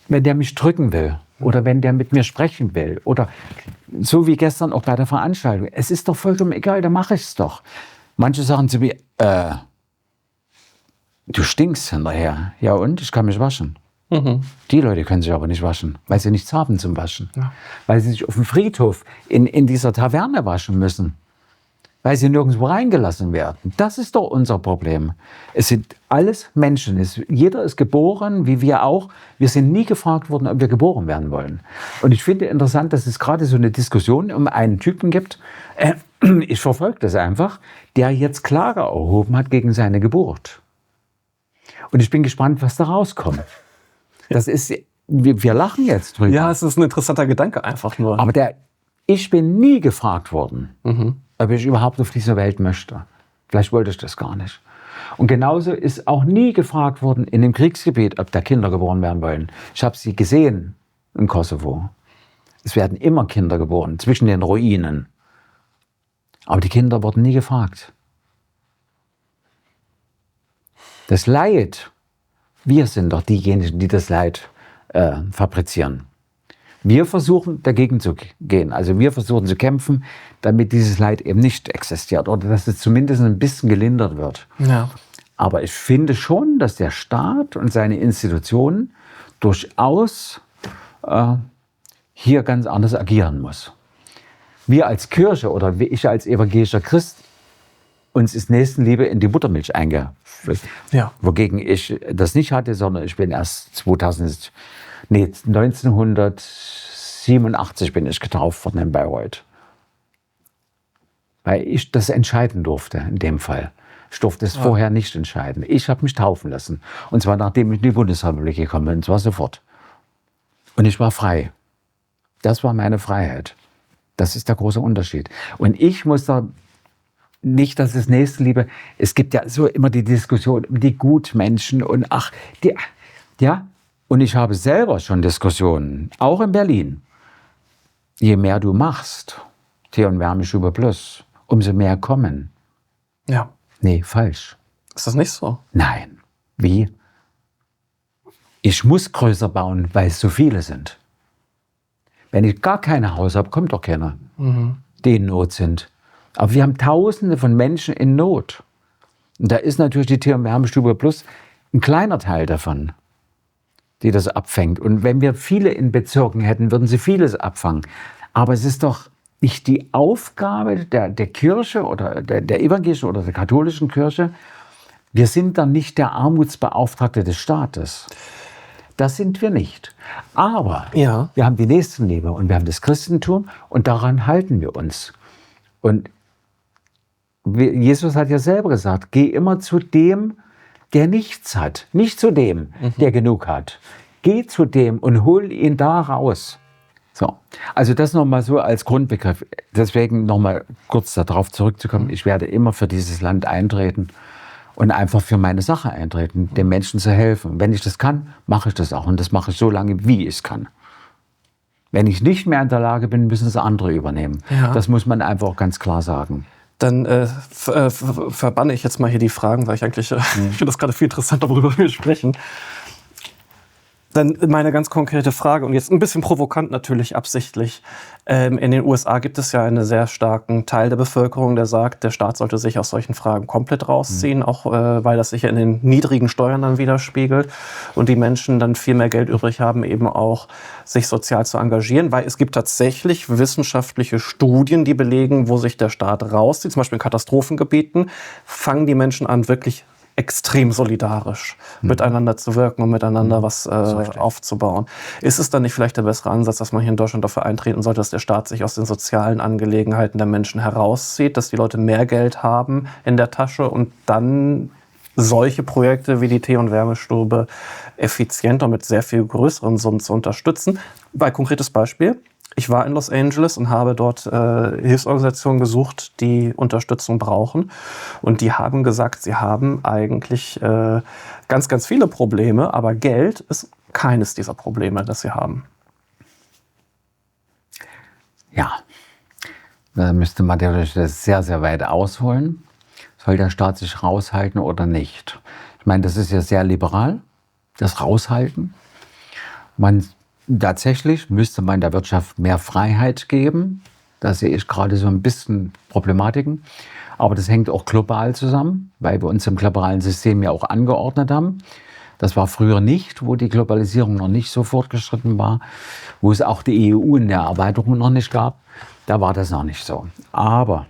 wenn der mich drücken will oder wenn der mit mir sprechen will oder so wie gestern auch bei der Veranstaltung, es ist doch vollkommen egal, dann mache ich es doch. Manche sagen zu mir, du stinkst hinterher. Ja und? Ich kann mich waschen. Die Leute können sich aber nicht waschen, weil sie nichts haben zum Waschen. Ja. Weil sie sich auf dem Friedhof in dieser Taverne waschen müssen. Weil sie nirgendwo reingelassen werden. Das ist doch unser Problem. Es sind alles Menschen. Jeder ist geboren, wie wir auch. Wir sind nie gefragt worden, ob wir geboren werden wollen. Und ich finde interessant, dass es gerade so eine Diskussion um einen Typen gibt. Ich verfolge das einfach, der jetzt Klage erhoben hat gegen seine Geburt. Und ich bin gespannt, was da rauskommt. Das ist, wir lachen jetzt drüber. Ja, es ist ein interessanter Gedanke einfach nur. Aber ich bin nie gefragt worden, ob ich überhaupt auf dieser Welt möchte. Vielleicht wollte ich das gar nicht. Und genauso ist auch nie gefragt worden in dem Kriegsgebiet, ob da Kinder geboren werden wollen. Ich habe sie gesehen im Kosovo. Es werden immer Kinder geboren, zwischen den Ruinen. Aber die Kinder wurden nie gefragt. Das Leid, wir sind doch diejenigen, die das Leid fabrizieren. Wir versuchen dagegen zu gehen. Also wir versuchen zu kämpfen, damit dieses Leid eben nicht existiert oder dass es zumindest ein bisschen gelindert wird. Ja. Aber ich finde schon, dass der Staat und seine Institutionen durchaus hier ganz anders agieren muss. Wir als Kirche oder ich als evangelischer Christ, uns ist Nächstenliebe in die Muttermilch eingeführt. Ja. Wogegen ich das nicht hatte, sondern ich bin erst 1987 bin ich getauft worden in Bayreuth. Weil ich das entscheiden durfte in dem Fall. Ich durfte es vorher nicht entscheiden. Ich habe mich taufen lassen. Und zwar nachdem ich in die Bundesrepublik gekommen bin. Und zwar sofort. Und ich war frei. Das war meine Freiheit. Das ist der große Unterschied. Und ich muss da nicht, dass es Nächstenliebe, es gibt ja so immer die Diskussion um die Gutmenschen und und ich habe selber schon Diskussionen, auch in Berlin. Je mehr du machst, Tee- und Wärmestube Plus, umso mehr kommen. Ja. Nee, falsch. Ist das nicht so? Nein. Wie? Ich muss größer bauen, weil es so viele sind. Wenn ich gar kein Haus habe, kommt doch keiner, die in Not sind. Aber wir haben Tausende von Menschen in Not. Und da ist natürlich die Tee- und Wärmestube Plus ein kleiner Teil davon, die das abfängt. Und wenn wir viele in Bezirken hätten, würden sie vieles abfangen. Aber es ist doch nicht die Aufgabe der Kirche oder der evangelischen oder der katholischen Kirche. Wir sind dann nicht der Armutsbeauftragte des Staates. Das sind wir nicht. Aber Ja. wir haben die Nächstenliebe und wir haben das Christentum und daran halten wir uns. Und Jesus hat ja selber gesagt, geh immer zu dem, der nichts hat, nicht zu dem, der genug hat. Geh zu dem und hol ihn da raus. So, also das nochmal so als Grundbegriff. Deswegen nochmal kurz darauf zurückzukommen, ich werde immer für dieses Land eintreten und einfach für meine Sache eintreten, den Menschen zu helfen. Wenn ich das kann, mache ich das auch und das mache ich so lange, wie ich es kann. Wenn ich nicht mehr in der Lage bin, müssen es andere übernehmen. Ja. Das muss man einfach auch ganz klar sagen. Dann verbanne ich jetzt mal hier die Fragen, weil ich eigentlich ich finde das gerade viel interessanter, worüber wir sprechen. Dann meine ganz konkrete Frage und jetzt ein bisschen provokant natürlich absichtlich. In den USA gibt es ja einen sehr starken Teil der Bevölkerung, der sagt, der Staat sollte sich aus solchen Fragen komplett rausziehen, auch weil das sich ja in den niedrigen Steuern dann widerspiegelt und die Menschen dann viel mehr Geld übrig haben, eben auch sich sozial zu engagieren, weil es gibt tatsächlich wissenschaftliche Studien, die belegen, wo sich der Staat rauszieht, zum Beispiel in Katastrophengebieten, fangen die Menschen an, wirklich extrem solidarisch miteinander zu wirken und miteinander was aufzubauen. Ist es dann nicht vielleicht der bessere Ansatz, dass man hier in Deutschland dafür eintreten sollte, dass der Staat sich aus den sozialen Angelegenheiten der Menschen herauszieht, dass die Leute mehr Geld haben in der Tasche und dann solche Projekte wie die Tee- und Wärmestube effizienter mit sehr viel größeren Summen zu unterstützen? Weil, konkretes Beispiel, ich war in Los Angeles und habe dort Hilfsorganisationen gesucht, die Unterstützung brauchen. Und die haben gesagt, sie haben eigentlich ganz, ganz viele Probleme, aber Geld ist keines dieser Probleme, das sie haben. Ja, da müsste man natürlich das sehr, sehr weit ausholen. Soll der Staat sich raushalten oder nicht? Ich meine, das ist ja sehr liberal, das Raushalten. Tatsächlich müsste man der Wirtschaft mehr Freiheit geben. Da sehe ich gerade so ein bisschen Problematiken. Aber das hängt auch global zusammen, weil wir uns im globalen System ja auch angeordnet haben. Das war früher nicht, wo die Globalisierung noch nicht so fortgeschritten war, wo es auch die EU in der Erweiterung noch nicht gab. Da war das noch nicht so. Aber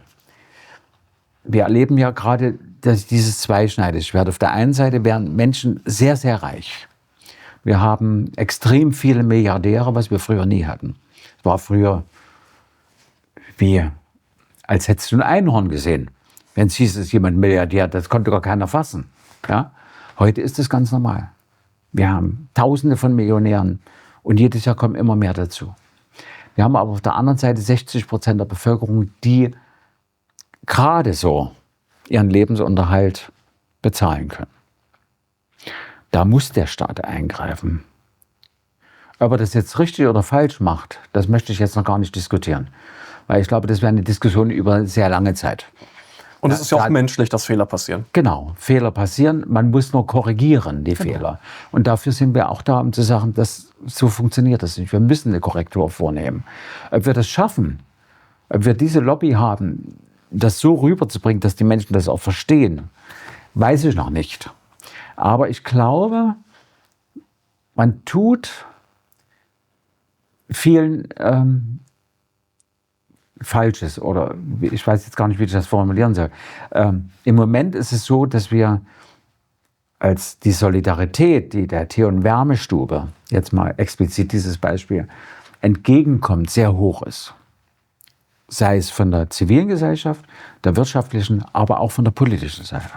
wir erleben ja gerade dieses Zweischneidigschwert. Auf der einen Seite werden Menschen sehr, sehr reich. Wir haben extrem viele Milliardäre, was wir früher nie hatten. Es war früher wie, als hättest du ein Einhorn gesehen. Wenn es hieß, es ist jemand Milliardär, das konnte gar keiner fassen. Ja? Heute ist es ganz normal. Wir haben Tausende von Millionären und jedes Jahr kommen immer mehr dazu. Wir haben aber auf der anderen Seite 60% der Bevölkerung, die gerade so ihren Lebensunterhalt bezahlen können. Da muss der Staat eingreifen. Ob er das jetzt richtig oder falsch macht, das möchte ich jetzt noch gar nicht diskutieren. Weil ich glaube, das wäre eine Diskussion über sehr lange Zeit. Und es ist ja auch menschlich, dass Fehler passieren. Genau, Fehler passieren. Man muss nur korrigieren, die Fehler. Und dafür sind wir auch da, um zu sagen, so funktioniert das nicht. Wir müssen eine Korrektur vornehmen. Ob wir das schaffen, ob wir diese Lobby haben, das so rüberzubringen, dass die Menschen das auch verstehen, weiß ich noch nicht. Aber ich glaube, man tut vielen Falsches oder ich weiß jetzt gar nicht, wie ich das formulieren soll. Im Moment ist es so, dass wir als die Solidarität, die der Tee- und Wärmestube, jetzt mal explizit dieses Beispiel, entgegenkommt, sehr hoch ist. Sei es von der zivilen Gesellschaft, der wirtschaftlichen, aber auch von der politischen Seite.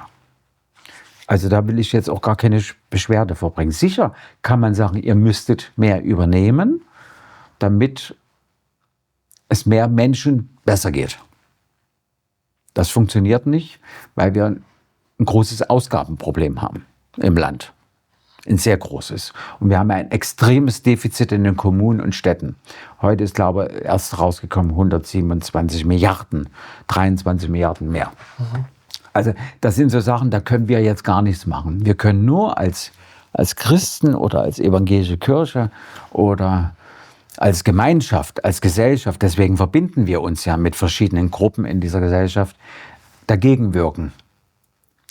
Also da will ich jetzt auch gar keine Beschwerde vorbringen. Sicher kann man sagen, ihr müsstet mehr übernehmen, damit es mehr Menschen besser geht. Das funktioniert nicht, weil wir ein großes Ausgabenproblem haben im Land. Ein sehr großes. Und wir haben ein extremes Defizit in den Kommunen und Städten. Heute ist, glaube ich, erst rausgekommen 127 Milliarden, 23 Milliarden mehr. Also das sind so Sachen, da können wir jetzt gar nichts machen. Wir können nur als Christen oder als evangelische Kirche oder als Gemeinschaft, als Gesellschaft, deswegen verbinden wir uns ja mit verschiedenen Gruppen in dieser Gesellschaft, dagegen wirken.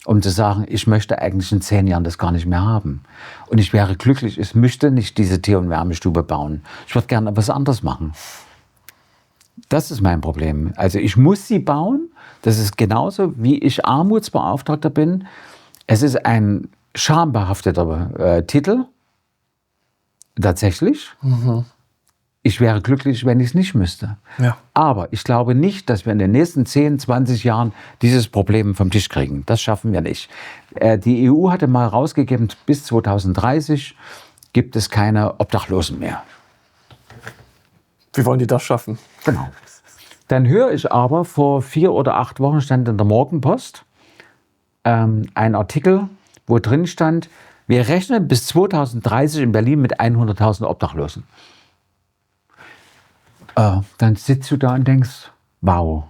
Um zu sagen, ich möchte eigentlich in 10 Jahren das gar nicht mehr haben. Und ich wäre glücklich, ich möchte nicht diese Tier- und Wärmestube bauen. Ich würde gerne was anderes machen. Das ist mein Problem. Also ich muss sie bauen. Das ist genauso, wie ich Armutsbeauftragter bin. Es ist ein schambehafteter Titel. Tatsächlich. Ich wäre glücklich, wenn ich es nicht müsste. Ja. Aber ich glaube nicht, dass wir in den nächsten 10, 20 Jahren dieses Problem vom Tisch kriegen. Das schaffen wir nicht. Die EU hatte mal rausgegeben, bis 2030 gibt es keine Obdachlosen mehr. Wie wollen die das schaffen? Genau. Dann höre ich aber, vor 4 oder 8 Wochen stand in der Morgenpost ein Artikel, wo drin stand, wir rechnen bis 2030 in Berlin mit 100.000 Obdachlosen. Dann sitzt du da und denkst, wow,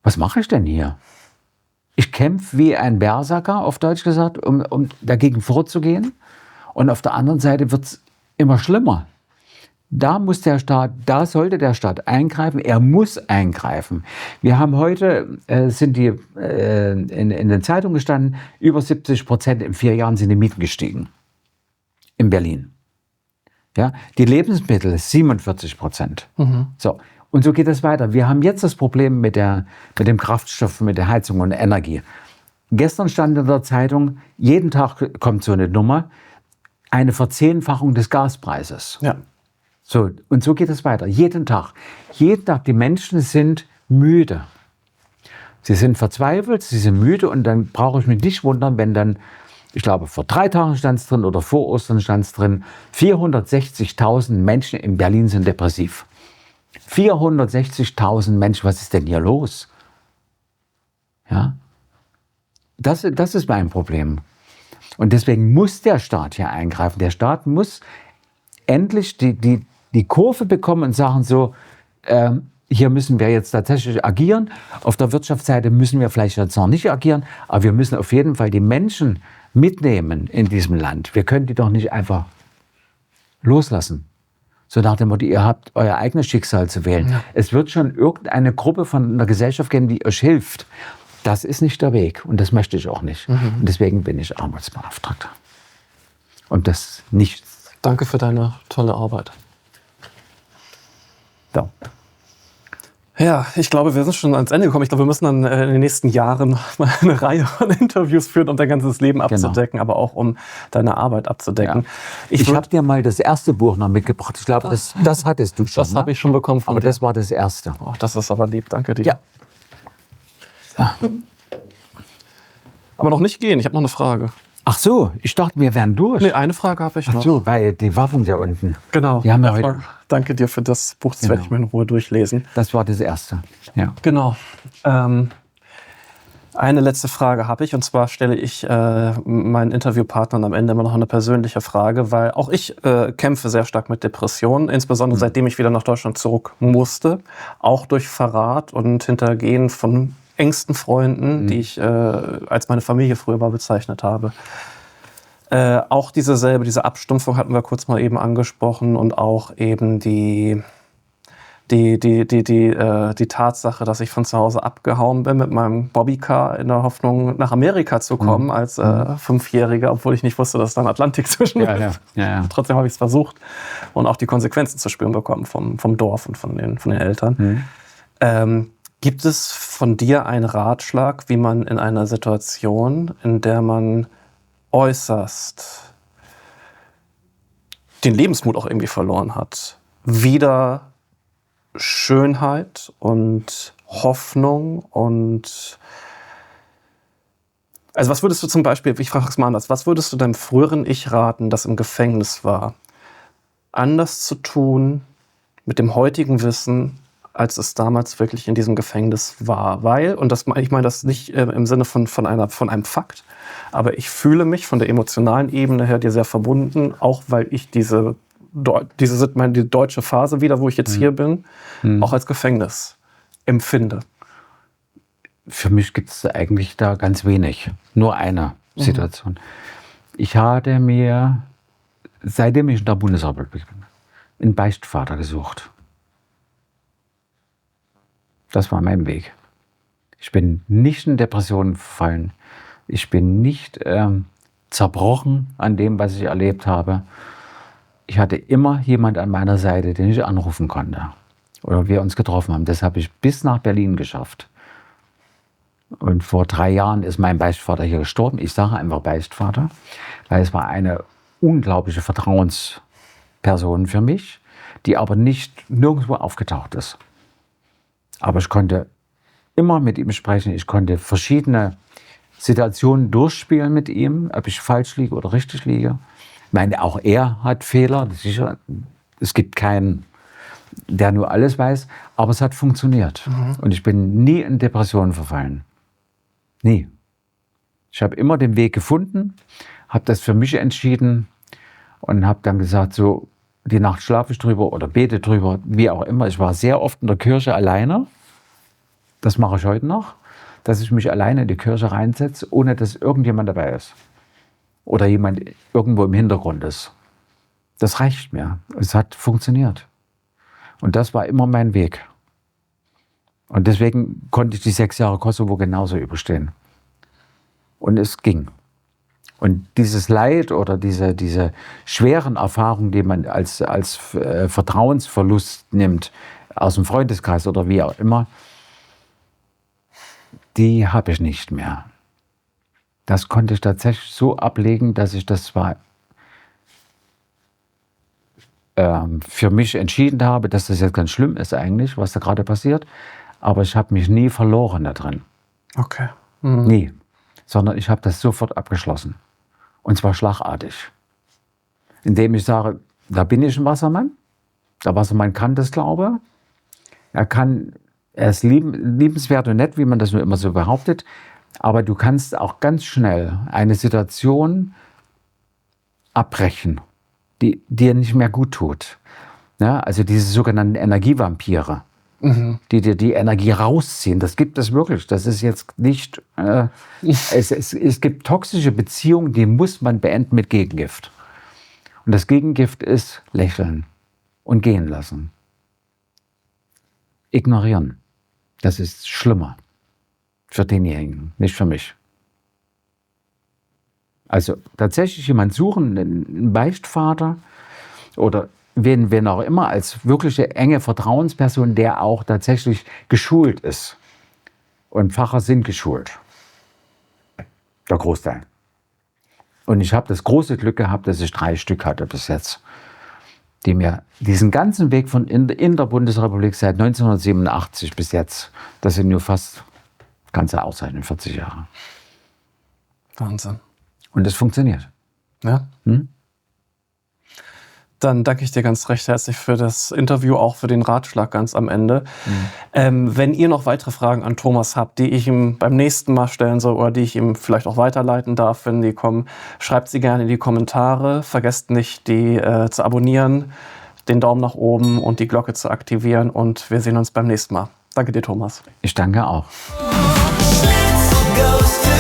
was mache ich denn hier? Ich kämpfe wie ein Berserker, auf Deutsch gesagt, um dagegen vorzugehen. Und auf der anderen Seite wird es immer schlimmer. Da sollte der Staat eingreifen. Er muss eingreifen. Wir haben heute, sind die in den Zeitungen gestanden, über 70% in 4 Jahren sind die Mieten gestiegen. In Berlin. Ja, die Lebensmittel 47%. So, und so geht es weiter. Wir haben jetzt das Problem mit dem Kraftstoff, mit der Heizung und Energie. Gestern stand in der Zeitung, jeden Tag kommt so eine Nummer, eine Verzehnfachung des Gaspreises. Ja. So, und so geht es weiter. Jeden Tag. Jeden Tag. Die Menschen sind müde. Sie sind verzweifelt, sie sind müde und dann brauche ich mich nicht wundern, wenn dann, ich glaube, vor 3 Tagen stand es drin oder vor Ostern stand es drin, 460.000 Menschen in Berlin sind depressiv. 460.000 Menschen, was ist denn hier los? Ja? Das ist mein Problem. Und deswegen muss der Staat hier eingreifen. Der Staat muss endlich die Kurve bekommen und sagen so, hier müssen wir jetzt tatsächlich agieren. Auf der Wirtschaftsseite müssen wir vielleicht jetzt noch nicht agieren, aber wir müssen auf jeden Fall die Menschen mitnehmen in diesem Land. Wir können die doch nicht einfach loslassen. So nach dem Motto, ihr habt euer eigenes Schicksal zu wählen. Ja. Es wird schon irgendeine Gruppe von der Gesellschaft geben, die euch hilft. Das ist nicht der Weg und das möchte ich auch nicht. Und deswegen bin ich Armutsbeauftragter. Und das nichts. Danke für deine tolle Arbeit. So. Ja, ich glaube, wir sind schon ans Ende gekommen. Ich glaube, wir müssen dann in den nächsten Jahren mal eine Reihe von Interviews führen, um dein ganzes Leben abzudecken, aber auch um deine Arbeit abzudecken. Ja. Ich habe dir mal das erste Buch noch mitgebracht. Ich glaube, das hattest du schon. Das habe ich schon bekommen. Aber das war das erste. Oh, das ist aber lieb. Danke dir. Ja. Aber noch nicht gehen. Ich habe noch eine Frage. Ach so, ich dachte, wir wären durch. Nee, eine Frage habe ich noch. Ach so, weil die Waffen da unten. Genau. Die haben wir heute. Danke dir für das Buch. Das werde ich mir in Ruhe durchlesen. Das war das erste. Ja. Genau. Eine letzte Frage habe ich, und zwar stelle ich meinen Interviewpartnern am Ende immer noch eine persönliche Frage, weil auch ich kämpfe sehr stark mit Depressionen, insbesondere seitdem ich wieder nach Deutschland zurück musste, auch durch Verrat und Hintergehen von engsten Freunden, die ich als meine Familie früher mal bezeichnet habe. Auch diese Abstumpfung hatten wir kurz mal eben angesprochen und auch eben die Tatsache, dass ich von zu Hause abgehauen bin mit meinem Bobbycar in der Hoffnung, nach Amerika zu kommen als 5-Jähriger, obwohl ich nicht wusste, dass da ein Atlantik zwischen ist. Ja. Trotzdem habe ich es versucht und auch die Konsequenzen zu spüren bekommen vom Dorf und von den Eltern. Gibt es von dir einen Ratschlag, wie man in einer Situation, in der man äußerst den Lebensmut auch irgendwie verloren hat, wieder Schönheit und Hoffnung und also was würdest du zum Beispiel, ich frage es mal anders, was würdest du deinem früheren Ich raten, das im Gefängnis war, anders zu tun mit dem heutigen Wissen, als es damals wirklich in diesem Gefängnis war. Weil, und ich meine das nicht im Sinne von einem Fakt, aber ich fühle mich von der emotionalen Ebene her dir sehr verbunden, auch weil ich die deutsche Phase wieder, wo ich jetzt hier bin, auch als Gefängnis empfinde. Für mich gibt es eigentlich da ganz wenig. Nur eine Situation. Ich hatte mir, seitdem ich in der Bundesrepublik bin, einen Beichtvater gesucht. Das war mein Weg. Ich bin nicht in Depressionen verfallen. Ich bin nicht zerbrochen an dem, was ich erlebt habe. Ich hatte immer jemand an meiner Seite, den ich anrufen konnte. Oder wir uns getroffen haben. Das habe ich bis nach Berlin geschafft. Und vor 3 Jahren ist mein Beichtvater hier gestorben. Ich sage einfach Beichtvater, weil es war eine unglaubliche Vertrauensperson für mich, die aber nirgendwo aufgetaucht ist. Aber ich konnte immer mit ihm sprechen. Ich konnte verschiedene Situationen durchspielen mit ihm, ob ich falsch liege oder richtig liege. Ich meine, auch er hat Fehler. Sicher, es gibt keinen, der nur alles weiß. Aber es hat funktioniert. Und ich bin nie in Depressionen verfallen. Nie. Ich habe immer den Weg gefunden, habe das für mich entschieden und habe dann gesagt, so, die Nacht schlafe ich drüber oder bete drüber, wie auch immer. Ich war sehr oft in der Kirche alleine. Das mache ich heute noch, dass ich mich alleine in die Kirche reinsetze, ohne dass irgendjemand dabei ist. Oder jemand irgendwo im Hintergrund ist. Das reicht mir. Es hat funktioniert. Und das war immer mein Weg. Und deswegen konnte ich die 6 Jahre Kosovo genauso überstehen. Und es ging. Und dieses Leid oder diese schweren Erfahrungen, die man als Vertrauensverlust nimmt, aus dem Freundeskreis oder wie auch immer, die habe ich nicht mehr. Das konnte ich tatsächlich so ablegen, dass ich das zwar für mich entschieden habe, dass das jetzt ganz schlimm ist eigentlich, was da gerade passiert, aber ich habe mich nie verloren da drin. Okay. Nie. Sondern ich habe das sofort abgeschlossen. Und zwar schlagartig. Indem ich sage, da bin ich ein Wassermann. Der Wassermann kann das, glaube ich. Er ist liebenswert und nett, wie man das nur immer so behauptet. Aber du kannst auch ganz schnell eine Situation abbrechen, die dir nicht mehr gut tut. Ja, also diese sogenannten Energievampire, die dir die Energie rausziehen. Das gibt es wirklich. Das ist jetzt nicht... Es gibt toxische Beziehungen, die muss man beenden mit Gegengift. Und das Gegengift ist lächeln und gehen lassen. Ignorieren. Das ist schlimmer. Für denjenigen, nicht für mich. Also tatsächlich jemand suchen, einen Beichtvater oder wen auch immer, als wirkliche enge Vertrauensperson, der auch tatsächlich geschult ist. Und Pfarrer sind geschult. Der Großteil. Und ich habe das große Glück gehabt, dass ich 3 Stück hatte bis jetzt, die mir diesen ganzen Weg von in der Bundesrepublik seit 1987 bis jetzt, das sind nur fast ganze Auszeichnung, 40 Jahre. Wahnsinn. Und es funktioniert. Ja. Dann danke ich dir ganz recht herzlich für das Interview, auch für den Ratschlag ganz am Ende. Wenn ihr noch weitere Fragen an Thomas habt, die ich ihm beim nächsten Mal stellen soll oder die ich ihm vielleicht auch weiterleiten darf, wenn die kommen, schreibt sie gerne in die Kommentare. Vergesst nicht, die zu abonnieren, den Daumen nach oben und die Glocke zu aktivieren. Und wir sehen uns beim nächsten Mal. Danke dir, Thomas. Ich danke auch. Schnitzel goes to